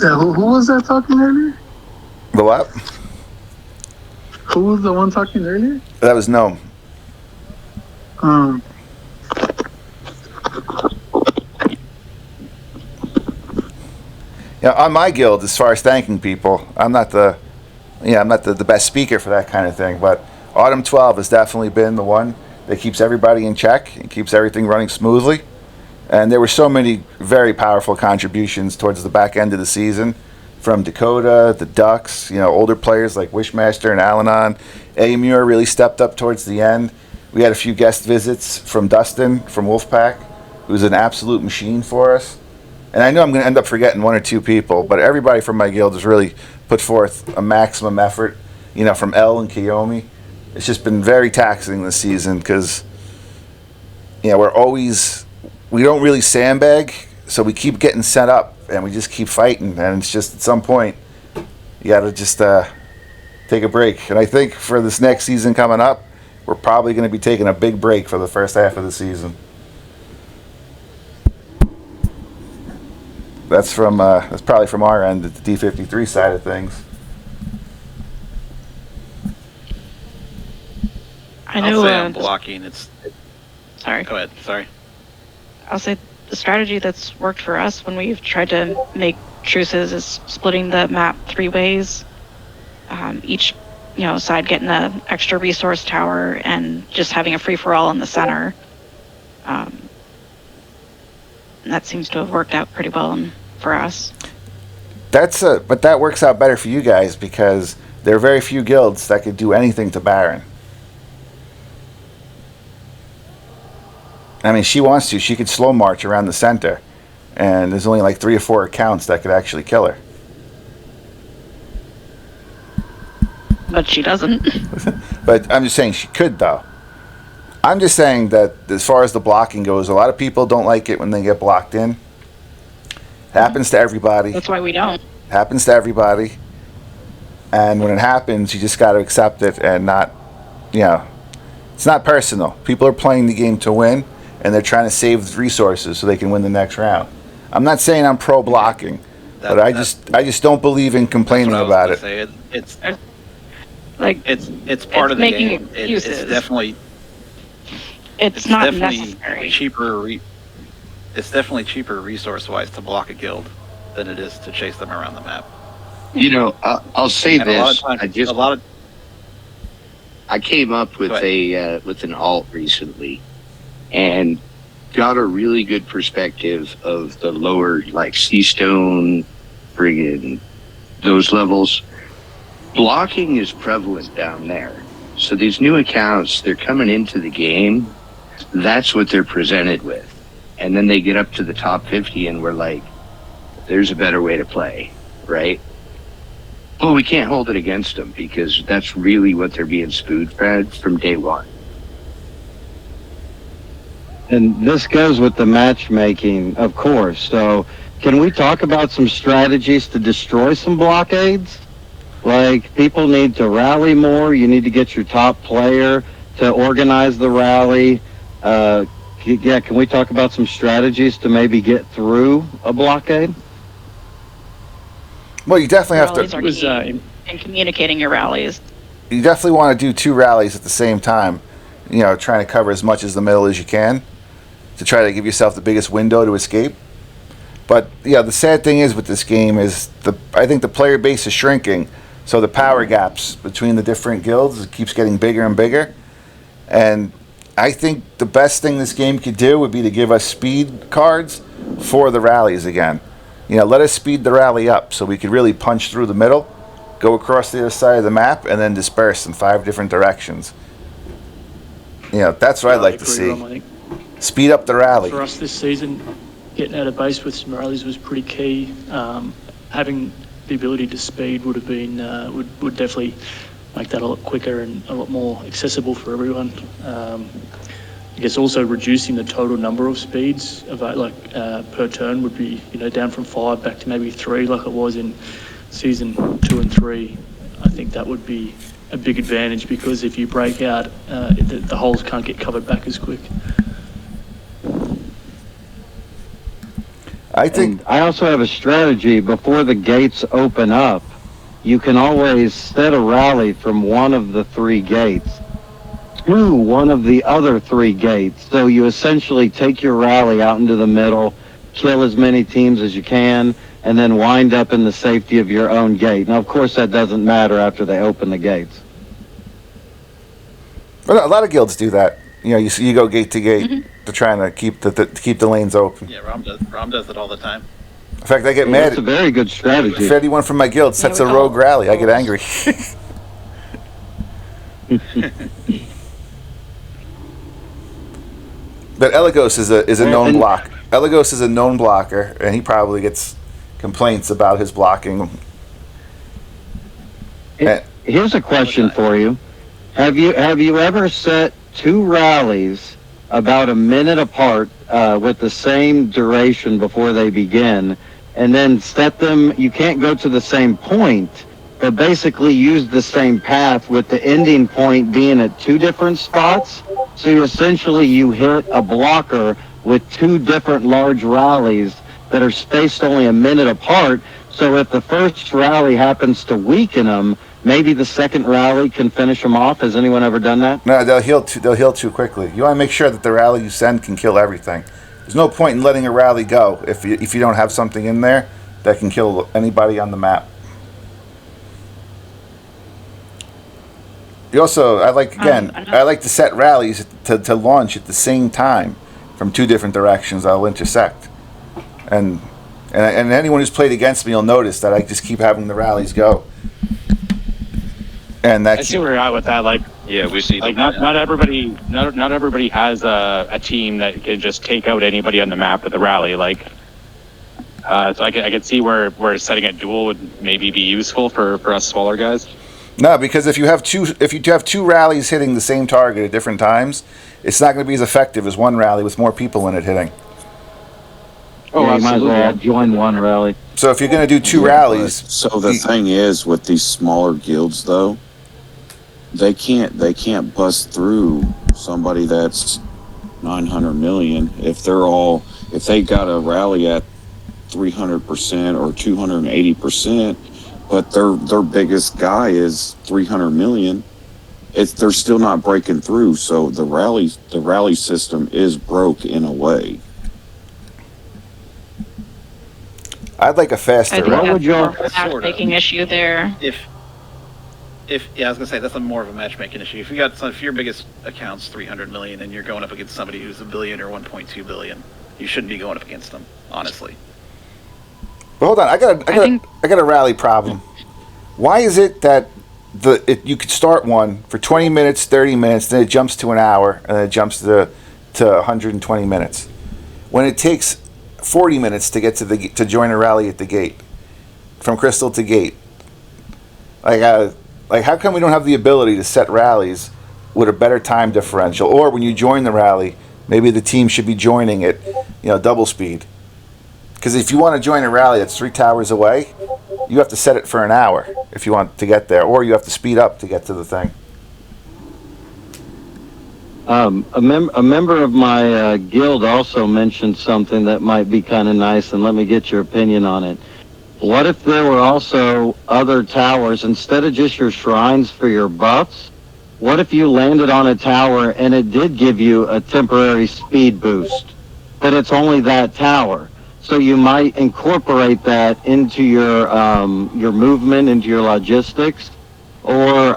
Yeah, who was that talking earlier? The what? Who was the one talking earlier? That was Gnome. On my guild, as far as thanking people, I'm not the best speaker for that kind of thing, but Autumn 12 has definitely been the one that keeps everybody in check and keeps everything running smoothly. And there were so many very powerful contributions towards the back end of the season from Dakota, the Ducks, older players like Wishmaster and Alanon. Amur really stepped up towards the end. We had a few guest visits from Dustin from Wolfpack, who's an absolute machine for us. And I know I'm going to end up forgetting one or two people, but everybody from my guild has really put forth a maximum effort, from Elle and Kiyomi. It's just been very taxing this season because, we don't really sandbag, so we keep getting set up and we just keep fighting. And it's just at some point, you got to just take a break. And I think for this next season coming up, we're probably going to be taking a big break for the first half of the season. That's probably from our end, the D53 side of things. I know. I'll say on blocking, Sorry. Go ahead. Sorry. I'll say the strategy that's worked for us when we've tried to make truces is splitting the map 3 ways. Each, side getting an extra resource tower and just having a free-for-all in the center. And that seems to have worked out pretty well for us. But that works out better for you guys because there are very few guilds that could do anything to Baron. I mean, she wants to. She could slow march around the center, and there's only 3 or 4 accounts that could actually kill her. But she doesn't. But I'm just saying she could, though. I'm just saying that as far as the blocking goes, a lot of people don't like it when they get blocked in. Happens to everybody. That's why we don't. Happens to everybody. And when it happens, you just got to accept it and not, it's not personal. People are playing the game to win, and they're trying to save resources so they can win the next round. I'm not saying I'm pro-blocking, but I just don't believe in complaining about it. Like It's part of the making game. It's excuses. definitely It's not definitely necessary. cheaper. It's definitely cheaper resource-wise to block a guild than it is to chase them around the map. You know, I'll say And a lot of this: times, I came up with with an alt recently, and got a really good perspective of the lower, like Seastone, friggin' those levels. Blocking is prevalent down there. So these new accounts, they're coming into the game. That's what they're presented with. And then they get up to the top 50 and we're like, there's a better way to play, right? Well, we can't hold it against them because that's really what they're being spoon-fed from day one. And this goes with the matchmaking, of course. So can we talk about some strategies to destroy some blockades? Like, people need to rally more. You need to get your top player to organize the rally. Can we talk about some strategies to maybe get through a blockade? Well, you definitely have Rallies to. are key in communicating your rallies. You definitely want to do 2 rallies at the same time. You know, trying to cover as much as the middle as you can to try to give yourself the biggest window to escape. But yeah, the sad thing is with this game is I think the player base is shrinking, so the power gaps between the different guilds keeps getting bigger and bigger. And I think the best thing this game could do would be to give us speed cards for the rallies again. You know, let us speed the rally up so we could really punch through the middle, go across the other side of the map, and then disperse in 5 different directions. You know, that's what I'd like to see. I think. Speed up the rally. For us this season, getting out of base with some rallies was pretty key. Having the ability to speed would have been would definitely make that a lot quicker and a lot more accessible for everyone. I guess also reducing the total number of speeds per turn would be down from 5 back to maybe 3 like it was in season 2 and 3. I think that would be a big advantage because if you break out, the holes can't get covered back as quick. I think I also have a strategy before the gates open up. You can always set a rally from one of the 3 gates to one of the other 3 gates. So you essentially take your rally out into the middle, kill as many teams as you can, and then wind up in the safety of your own gate. Now, of course, that doesn't matter after they open the gates. Well, a lot of guilds do that. You know, you go gate to gate to try and keep the lanes open. Yeah, Rom does it all the time. In fact, I get mad. That's a very good strategy. If anyone from my guild sets a rogue rally, I get angry. But Eligos is a known block. Eligos is a known blocker, and he probably gets complaints about his blocking. Here's a question for you. Have you ever set 2 rallies about a minute apart with the same duration before they begin, and then set them, you can't go to the same point, but basically use the same path with the ending point being at 2 different spots? So you hit a blocker with 2 different large rallies that are spaced only a minute apart. So if the first rally happens to weaken them, maybe the second rally can finish them off. Has anyone ever done that? No, they'll heal too quickly. You want to make sure that the rally you send can kill everything. There's no point in letting a rally go if you don't have something in there that can kill anybody on the map. You also, I like to set rallies to launch at the same time from 2 different directions. I'll intersect, and anyone who's played against me will notice that I just keep having the rallies go. And I see where you're at with that. Like, yeah, we see. Like, not everybody has a team that can just take out anybody on the map with a rally. Like, so I can see where setting a duel would maybe be useful for us smaller guys. No, because if you have two rallies hitting the same target at different times, it's not going to be as effective as one rally with more people in it hitting. Oh, yeah, you might as well join one rally. So if you're going to do 2 rallies, so the thing is with these smaller guilds, though, they can't bust through somebody that's 900 million if they got a rally at 300% or 280%. but their biggest guy is 300 million. They're still not breaking through, so the rally system is broke in a way. I'd like a faster. I think What would your that's a matchmaking issue there. Yeah, I was gonna say that's more of a matchmaking issue. If your biggest account's 300 million and you're going up against somebody who's $1 billion or 1.2 billion, you shouldn't be going up against them, honestly. But hold on, I got a rally problem. Why is it that you could start one for 20 minutes, 30 minutes, then it jumps to an hour, and then it jumps to 120 minutes, when it takes 40 minutes to get to join a rally at the gate, from Crystal to gate? Like, how come we don't have the ability to set rallies with a better time differential? Or when you join the rally, maybe the team should be joining it, double speed. Because if you want to join a rally that's 3 towers away, you have to set it for an hour if you want to get there, or you have to speed up to get to the thing. A member of my guild also mentioned something that might be kind of nice, and let me get your opinion on it. What if there were also other towers, instead of just your shrines for your buffs? What if you landed on a tower and it did give you a temporary speed boost, but it's only that tower? So you might incorporate that into your movement, into your logistics, or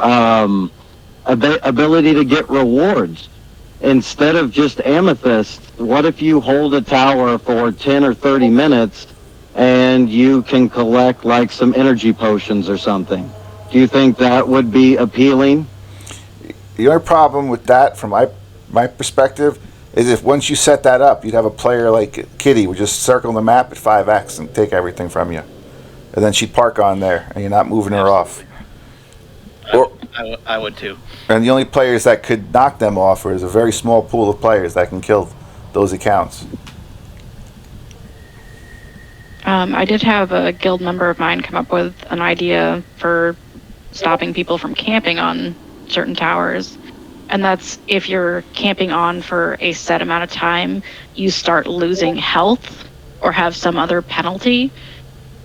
ability to get rewards. Instead of just amethyst, what if you hold a tower for 10 or 30 minutes and you can collect like some energy potions or something? Do you think that would be appealing? Your problem with that, from my perspective, is if once you set that up, you'd have a player like Kitty would just circle the map at 5x and take everything from you. And then she'd park on there, and you're not moving her off. I would too. And the only players that could knock them off is a very small pool of players that can kill those accounts. I did have a guild member of mine come up with an idea for stopping people from camping on certain towers. And that's if you're camping on for a set amount of time, you start losing health or have some other penalty.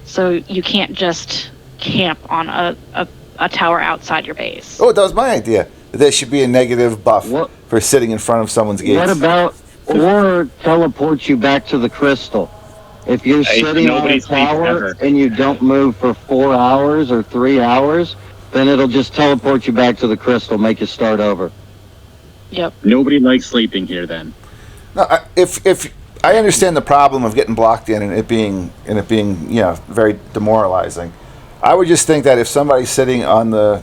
So you can't just camp on a tower outside your base. Oh, that was my idea. There should be a negative buff for sitting in front of someone's gates. What about, or teleport you back to the crystal? If you're sitting on a tower and you don't move for 4 hours or 3 hours, then it'll just teleport you back to the crystal, make you start over. Yep. Nobody likes sleeping here then. No, if I understand the problem of getting blocked in and it being very demoralizing. I would just think that if somebody's sitting on the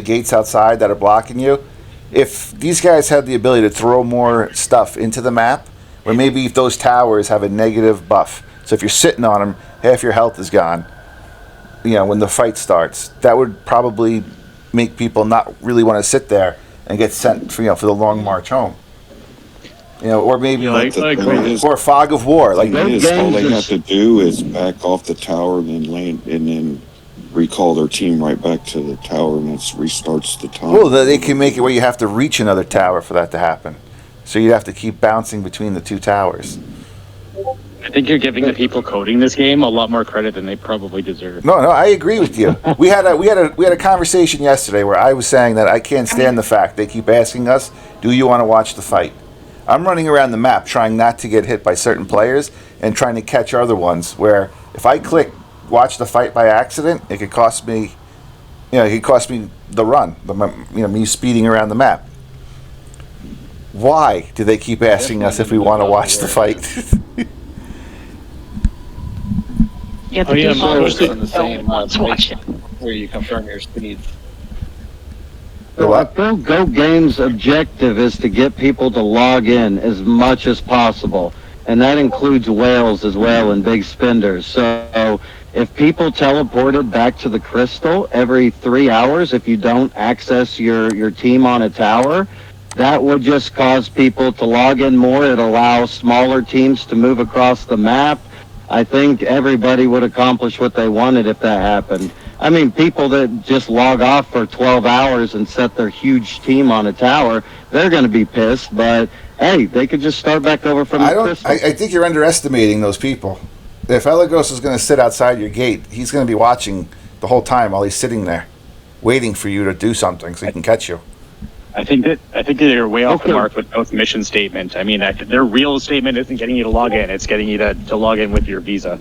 gates outside that are blocking you, if these guys had the ability to throw more stuff into the map, or maybe if those towers have a negative buff, so if you're sitting on them, half your health is gone. When the fight starts, that would probably make people not really want to sit there and get sent for the long march home. Or maybe or fog of war. Like all they have to do is back off the tower and then recall their team right back to the tower, and it restarts the time. Well, they can make it where you have to reach another tower for that to happen. So you'd have to keep bouncing between the 2 towers. I think you're giving the people coding this game a lot more credit than they probably deserve. No, I agree with you. We had a conversation yesterday where I was saying that I can't stand the fact they keep asking us, "Do you want to watch the fight?" I'm running around the map trying not to get hit by certain players and trying to catch other ones where if I click watch the fight by accident, it could cost me the run, me speeding around the map. Why do they keep asking us if we want to watch the fight? Yeah, the default on the same where you confirm your speeds. So I feel Go Games' objective is to get people to log in as much as possible, and that includes whales as well and big spenders. So if people teleported back to the crystal every 3 hours, if you don't access your team on a tower, that would just cause people to log in more. It allows smaller teams to move across the map. I think everybody would accomplish what they wanted if that happened. I mean, people that just log off for 12 hours and set their huge team on a tower, they're going to be pissed, but hey, they could just start back over from the crystal. I think you're underestimating those people. If Elagos is going to sit outside your gate, he's going to be watching the whole time while he's sitting there, waiting for you to do something so he can catch you. I think that they're way off the mark with both mission statement. I mean, their real statement isn't getting you to log in; it's getting you to log in with your Visa.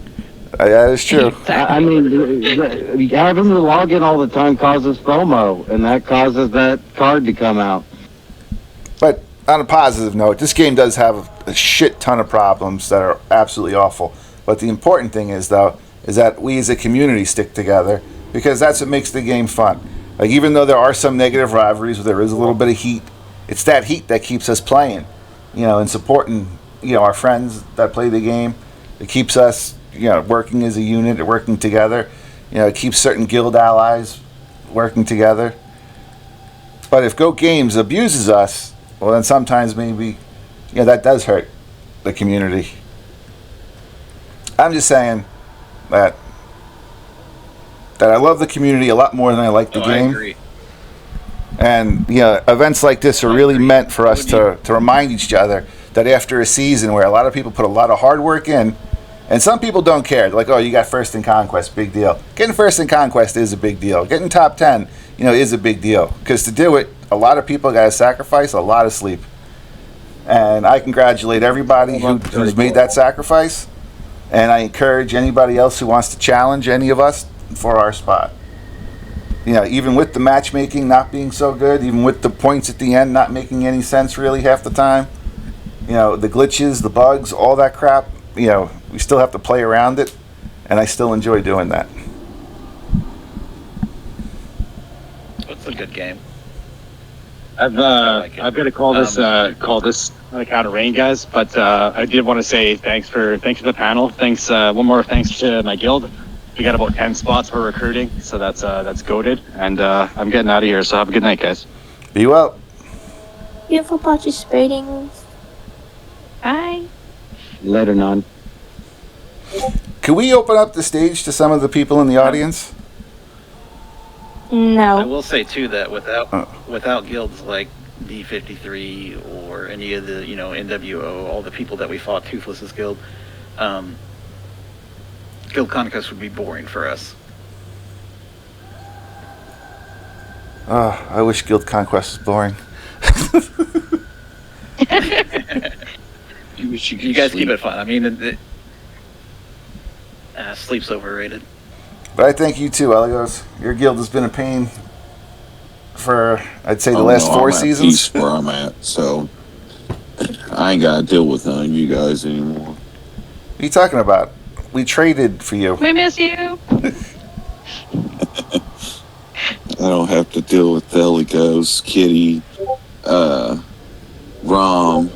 That is true. I mean, having to log in all the time causes FOMO, and that causes that card to come out. But on a positive note, this game does have a shit ton of problems that are absolutely awful. But the important thing is, though, is that we as a community stick together, because that's what makes the game fun. Like, even though there are some negative rivalries where there is a little bit of heat, it's that heat that keeps us playing, and supporting, our friends that play the game. It keeps us, working as a unit, working together. It keeps certain guild allies working together. But if Go Games abuses us, well, then sometimes maybe, that does hurt the community. I'm just saying that I love the community a lot more than I like the game. I agree. And events like this are really meant for us to remind each other that after a season where a lot of people put a lot of hard work in, and some people don't care. They're like, oh, you got first in conquest, big deal. Getting first in conquest is a big deal. Getting top 10, is a big deal. Because to do it, a lot of people got to sacrifice a lot of sleep. And I congratulate everybody who's made that sacrifice. And I encourage anybody else who wants to challenge any of us for our spot. Even with the matchmaking not being so good, even with the points at the end not making any sense really half the time, the glitches, the bugs, all that crap, we still have to play around it, and I still enjoy doing that. It's a good game. I've got to call this out of rain, guys. But I did want to say thanks for the panel. Thanks, one more thanks to my guild. We got about 10 spots for recruiting, so that's goated. And I'm getting out of here. So have a good night, guys. Be well. Thank you for participating. Bye. Later, none. Can we open up the stage to some of the people in the audience? I No. will say too that without guilds like D53 or any of the NWO, all the people that we fought Toothless's guild, guild conquest would be boring for us. I wish Guild Conquest was boring. You guys keep it fun. I mean, sleep's overrated. But I thank you too, Eligos. Your guild has been a pain for, I'd say, the last 4 seasons. Peace where I'm at, so I ain't gotta deal with none of you guys anymore. What are you talking about? We traded for you. We miss you. I don't have to deal with Eligos, Kitty, Rom,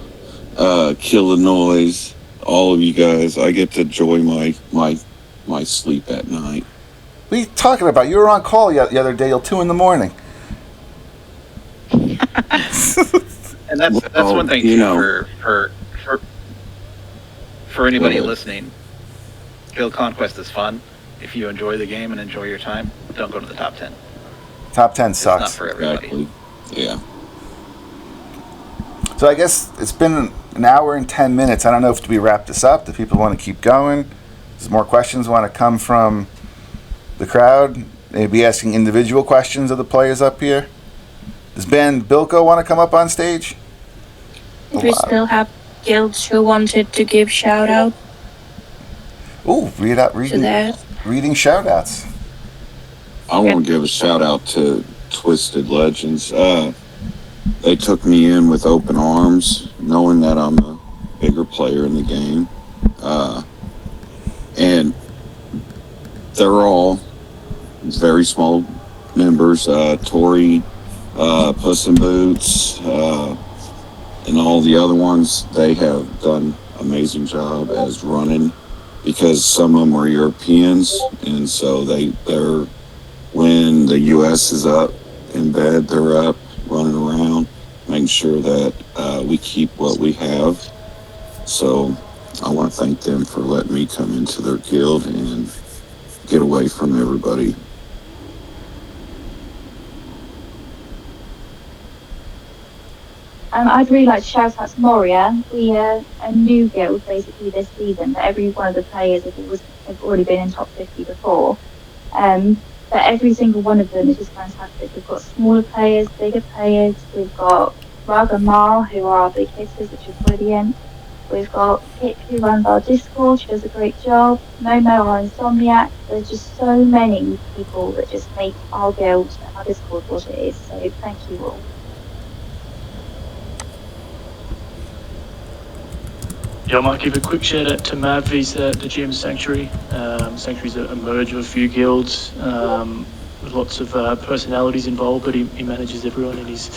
Kill the Noise, all of you guys. I get to enjoy my sleep at night. What are you talking about? You were on call the other day till 2 a.m. And that's one thing too, for anybody listening. Guild Conquest is fun. If you enjoy the game and enjoy your time, don't go to the top 10. Top 10 sucks. It's not for everybody. Exactly. Yeah. So I guess it's been an hour and 10 minutes. I don't know if we wrap this up. Do people want to keep going? Does more questions want to come from the crowd? Maybe asking individual questions of the players up here. Does Ben Bilko want to come up on stage? We still have guilds who wanted to give shout out Ooh, to that. reading shout outs. I want to give a shout out to Twisted Legends. They took me in with open arms, knowing that I'm a bigger player in the game. And they're all very small members. Tori, Puss in Boots, and all the other ones, they have done an amazing job as running, because some of them are Europeans, and so they're when the U.S. is up in bed, they're up running around, making sure that we keep what we have. So I want to thank them for letting me come into their guild and get away from everybody. I'd really like to shout out to Moria. We are a new guild basically this season, but every one of the players have already been in top 50 before. but every single one of them is just fantastic. We've got smaller players, bigger players. We've got Rug and Mar, who are our big hitters, which is brilliant. We've got Pip, who runs our Discord. She does a great job. Momo, our Insomniac. There's just so many people that just make our guild and our Discord what it is. So thank you all. Yeah, I might give a quick shout out to Mav. He's the GM Sanctuary. Sanctuary's a merge of a few guilds with lots of personalities involved, but he manages everyone, and he's,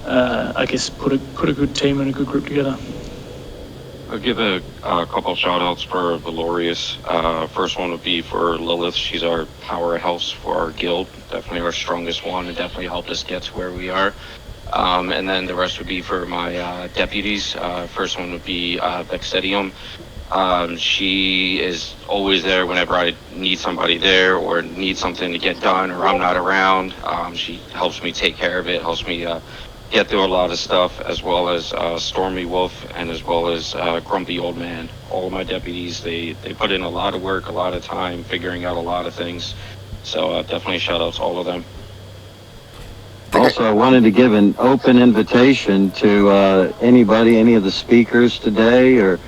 I guess, put a good team and a good group together. I'll give a couple shout outs for Valorious. First one would be for Lilith. She's our powerhouse for our guild. Definitely our strongest one, and definitely helped us get to where we are. And then the rest would be for my deputies. First one would be Vexedium. She is always there whenever I need somebody there or need something to get done or I'm not around. She helps me take care of it, helps me get through a lot of stuff, as well as Stormy Wolf and as well as Grumpy Old Man. All of my deputies, they put in a lot of work, a lot of time, figuring out a lot of things. So definitely shout out to all of them. Also, I wanted to give an open invitation to anybody, any of the speakers today, or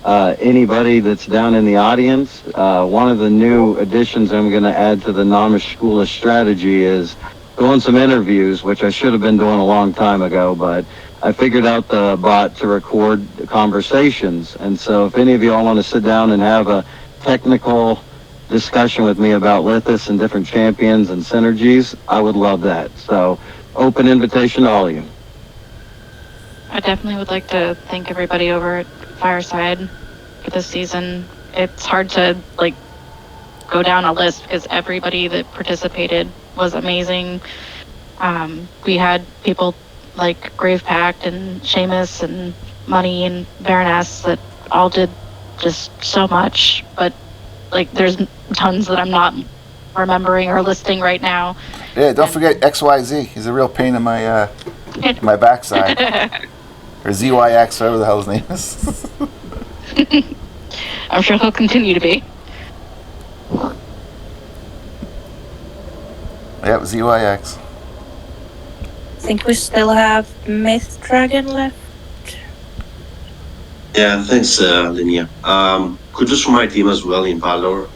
anybody that's down in the audience. One of the new additions I'm going to add to the Nomish School of Strategy is doing some interviews, which I should have been doing a long time ago, but I figured out the bot to record the conversations. And so if any of you all want to sit down and have a technical discussion with me about Lithas and different champions and synergies, I would love that. So open invitation to all of you. I definitely would like to thank everybody over at Fireside for this season. It's hard to go down a list because everybody that participated was amazing. We had people like Grave Pact and Seamus and Money and Baroness that all did just so much, but there's tons that I'm not remembering or listing right now. Yeah, don't forget XYZ. He's a real pain in my my backside. Or ZYX, whatever the hell his name is. I'm sure he'll continue to be. Yep, ZYX. I think we still have Myth Dragon left. Yeah, thanks, Linnea. Kudos for my team as well in Valor.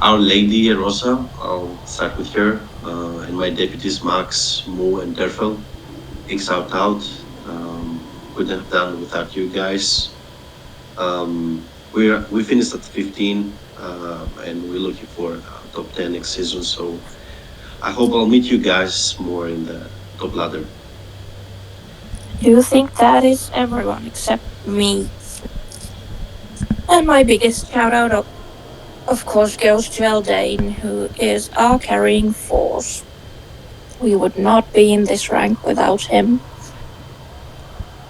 Our Lady Rosa, I'll start with her, and my deputies Max, Mo, and Derfel. Big shout out. Couldn't have done without you guys. We finished at 15, and we're looking for top 10 next season. So I hope I'll meet you guys more in the top ladder. Do you think that is everyone except me? And my biggest shout out, of course, goes to Eldane, who is our carrying force. We would not be in this rank without him.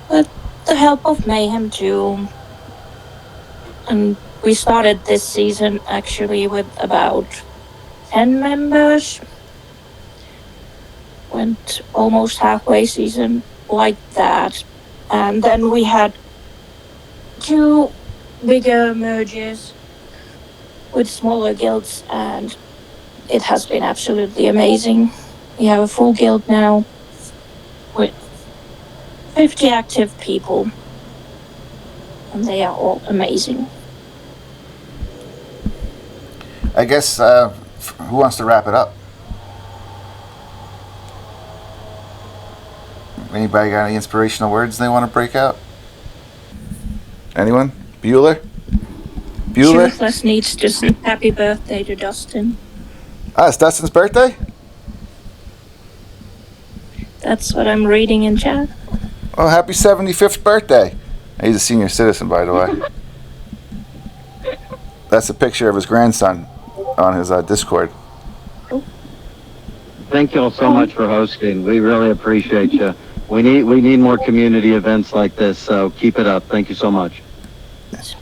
But the help of Mayhem too. And we started this season actually with about 10 members. Went almost halfway season like that. And then we had 2 bigger merges with smaller guilds, and it has been absolutely amazing. We have a full guild now with 50 active people, and they are all amazing. I guess, who wants to wrap it up? Anybody got any inspirational words they want to break out? Anyone? Bueller? Shirtless needs to sing happy birthday to Dustin. Ah, it's Dustin's birthday? That's what I'm reading in chat. Oh, happy 75th birthday. He's a senior citizen, by the way. That's a picture of his grandson on his Discord. Thank you all so much for hosting. We really appreciate you. We need more community events like this, so keep it up. Thank you so much.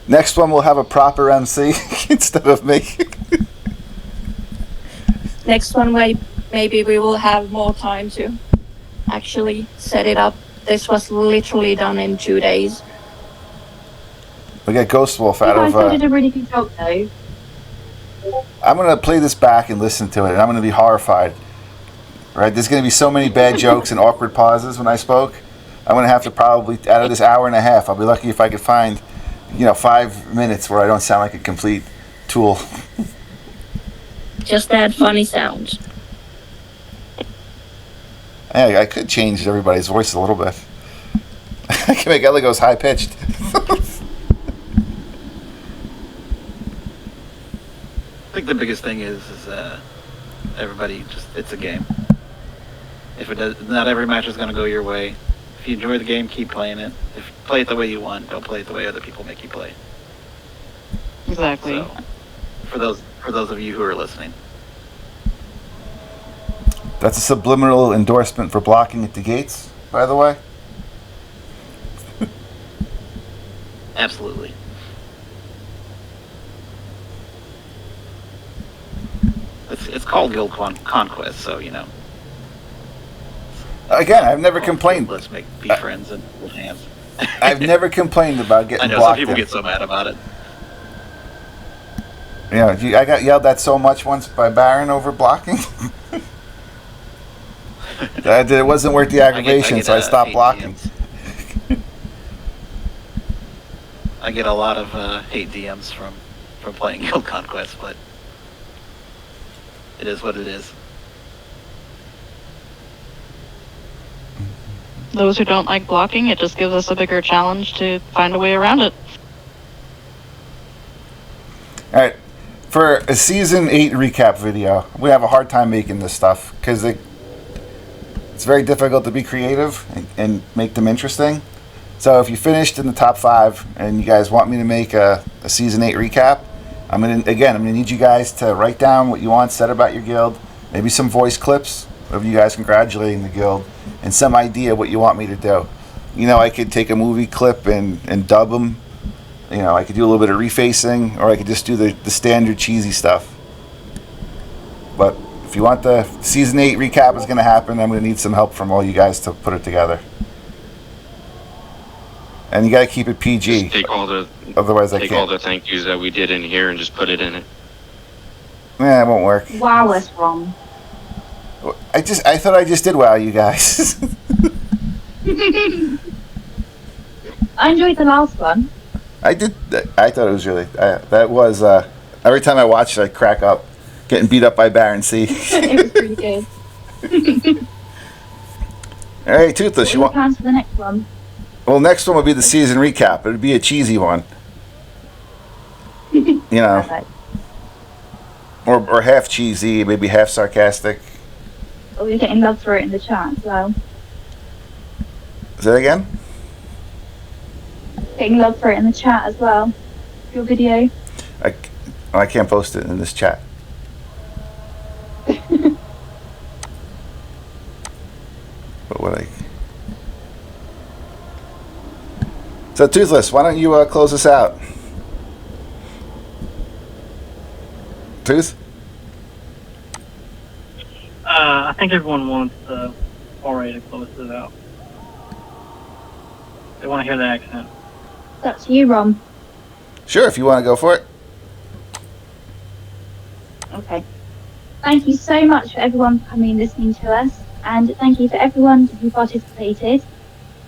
Next one, we'll have a proper MC instead of me. Next one, maybe we will have more time to actually set it up. This was literally done in 2 days. We get Ghost Wolf out You of... guys did a really good job, though. I'm gonna play this back and listen to it, and I'm gonna be horrified. Right? There's gonna be so many bad jokes and awkward pauses when I spoke. I'm gonna have to probably, out of this hour and a half, I'll be lucky if I could find, 5 minutes where I don't sound like a complete tool. Just add funny sounds. Yeah, I could change everybody's voice a little bit. I can make Elegos high pitched. I think the biggest thing is everybody it's a game. If it does, not every match is going to go your way. If you enjoy the game, keep playing it. If play it the way you want, don't play it the way other people make you play. Exactly. So, for those of you who are listening. That's a subliminal endorsement for blocking at the gates, by the way. Absolutely. It's called Guild Conquest, so Again, I've never complained. Let's be friends and hold hands. I've never complained about getting I know blocked. some people get so mad about it. I got yelled at so much once by Baron over blocking. It wasn't worth the aggravation, so I stopped blocking. I get a lot of hate DMs from playing Guild Conquest, but it is what it is. Those who don't like blocking, it just gives us a bigger challenge to find a way around it. All right, for a season 8 recap video, we have a hard time making this stuff because it's very difficult to be creative and make them interesting. So if you finished in the top 5 and you guys want me to make a season 8 recap, I'm gonna need you guys to write down what you want said about your guild, maybe some voice clips of you guys congratulating the guild, and some idea what you want me to do. I could take a movie clip and dub them. I could do a little bit of refacing, or I could just do the standard cheesy stuff. But if you want the season 8 recap is going to happen, I'm going to need some help from all you guys to put it together. And you got to keep it PG. Just take all the all the thank yous that we did in here and just put it in it. Yeah, it won't work. Wow, it's wrong. I thought I just did wow you guys. I enjoyed the last one. I did. I thought it was really. That was every time I watched it, I crack up, getting beat up by Baron C. It was pretty good. All right, Toothless, you want plans for the next one? Well, next one would be the season recap. It would be a cheesy one. Perfect. Or half cheesy, maybe half sarcastic. Oh, we're getting love for it in the chat as well. Say that again? Getting love for it in the chat as well. Your video. I can't post it in this chat. But what So, Toothless, why don't you close us out? Tooth? I think everyone wants already to close it out. They want to hear the accent. That's you, Rom. Sure, if you want to go for it. Okay. Thank you so much for everyone coming and listening to us, and thank you for everyone who participated.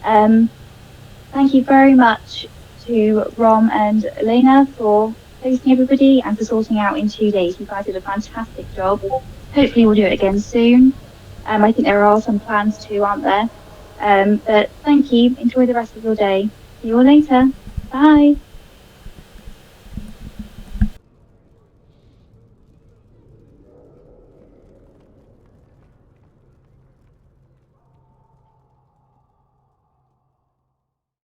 Thank you very much to Rom and Elena for hosting everybody and for sorting out in 2 days. You guys did a fantastic job. Hopefully we'll do it again soon. I think there are some plans too, aren't there? But thank you. Enjoy the rest of your day. See you all later. Bye.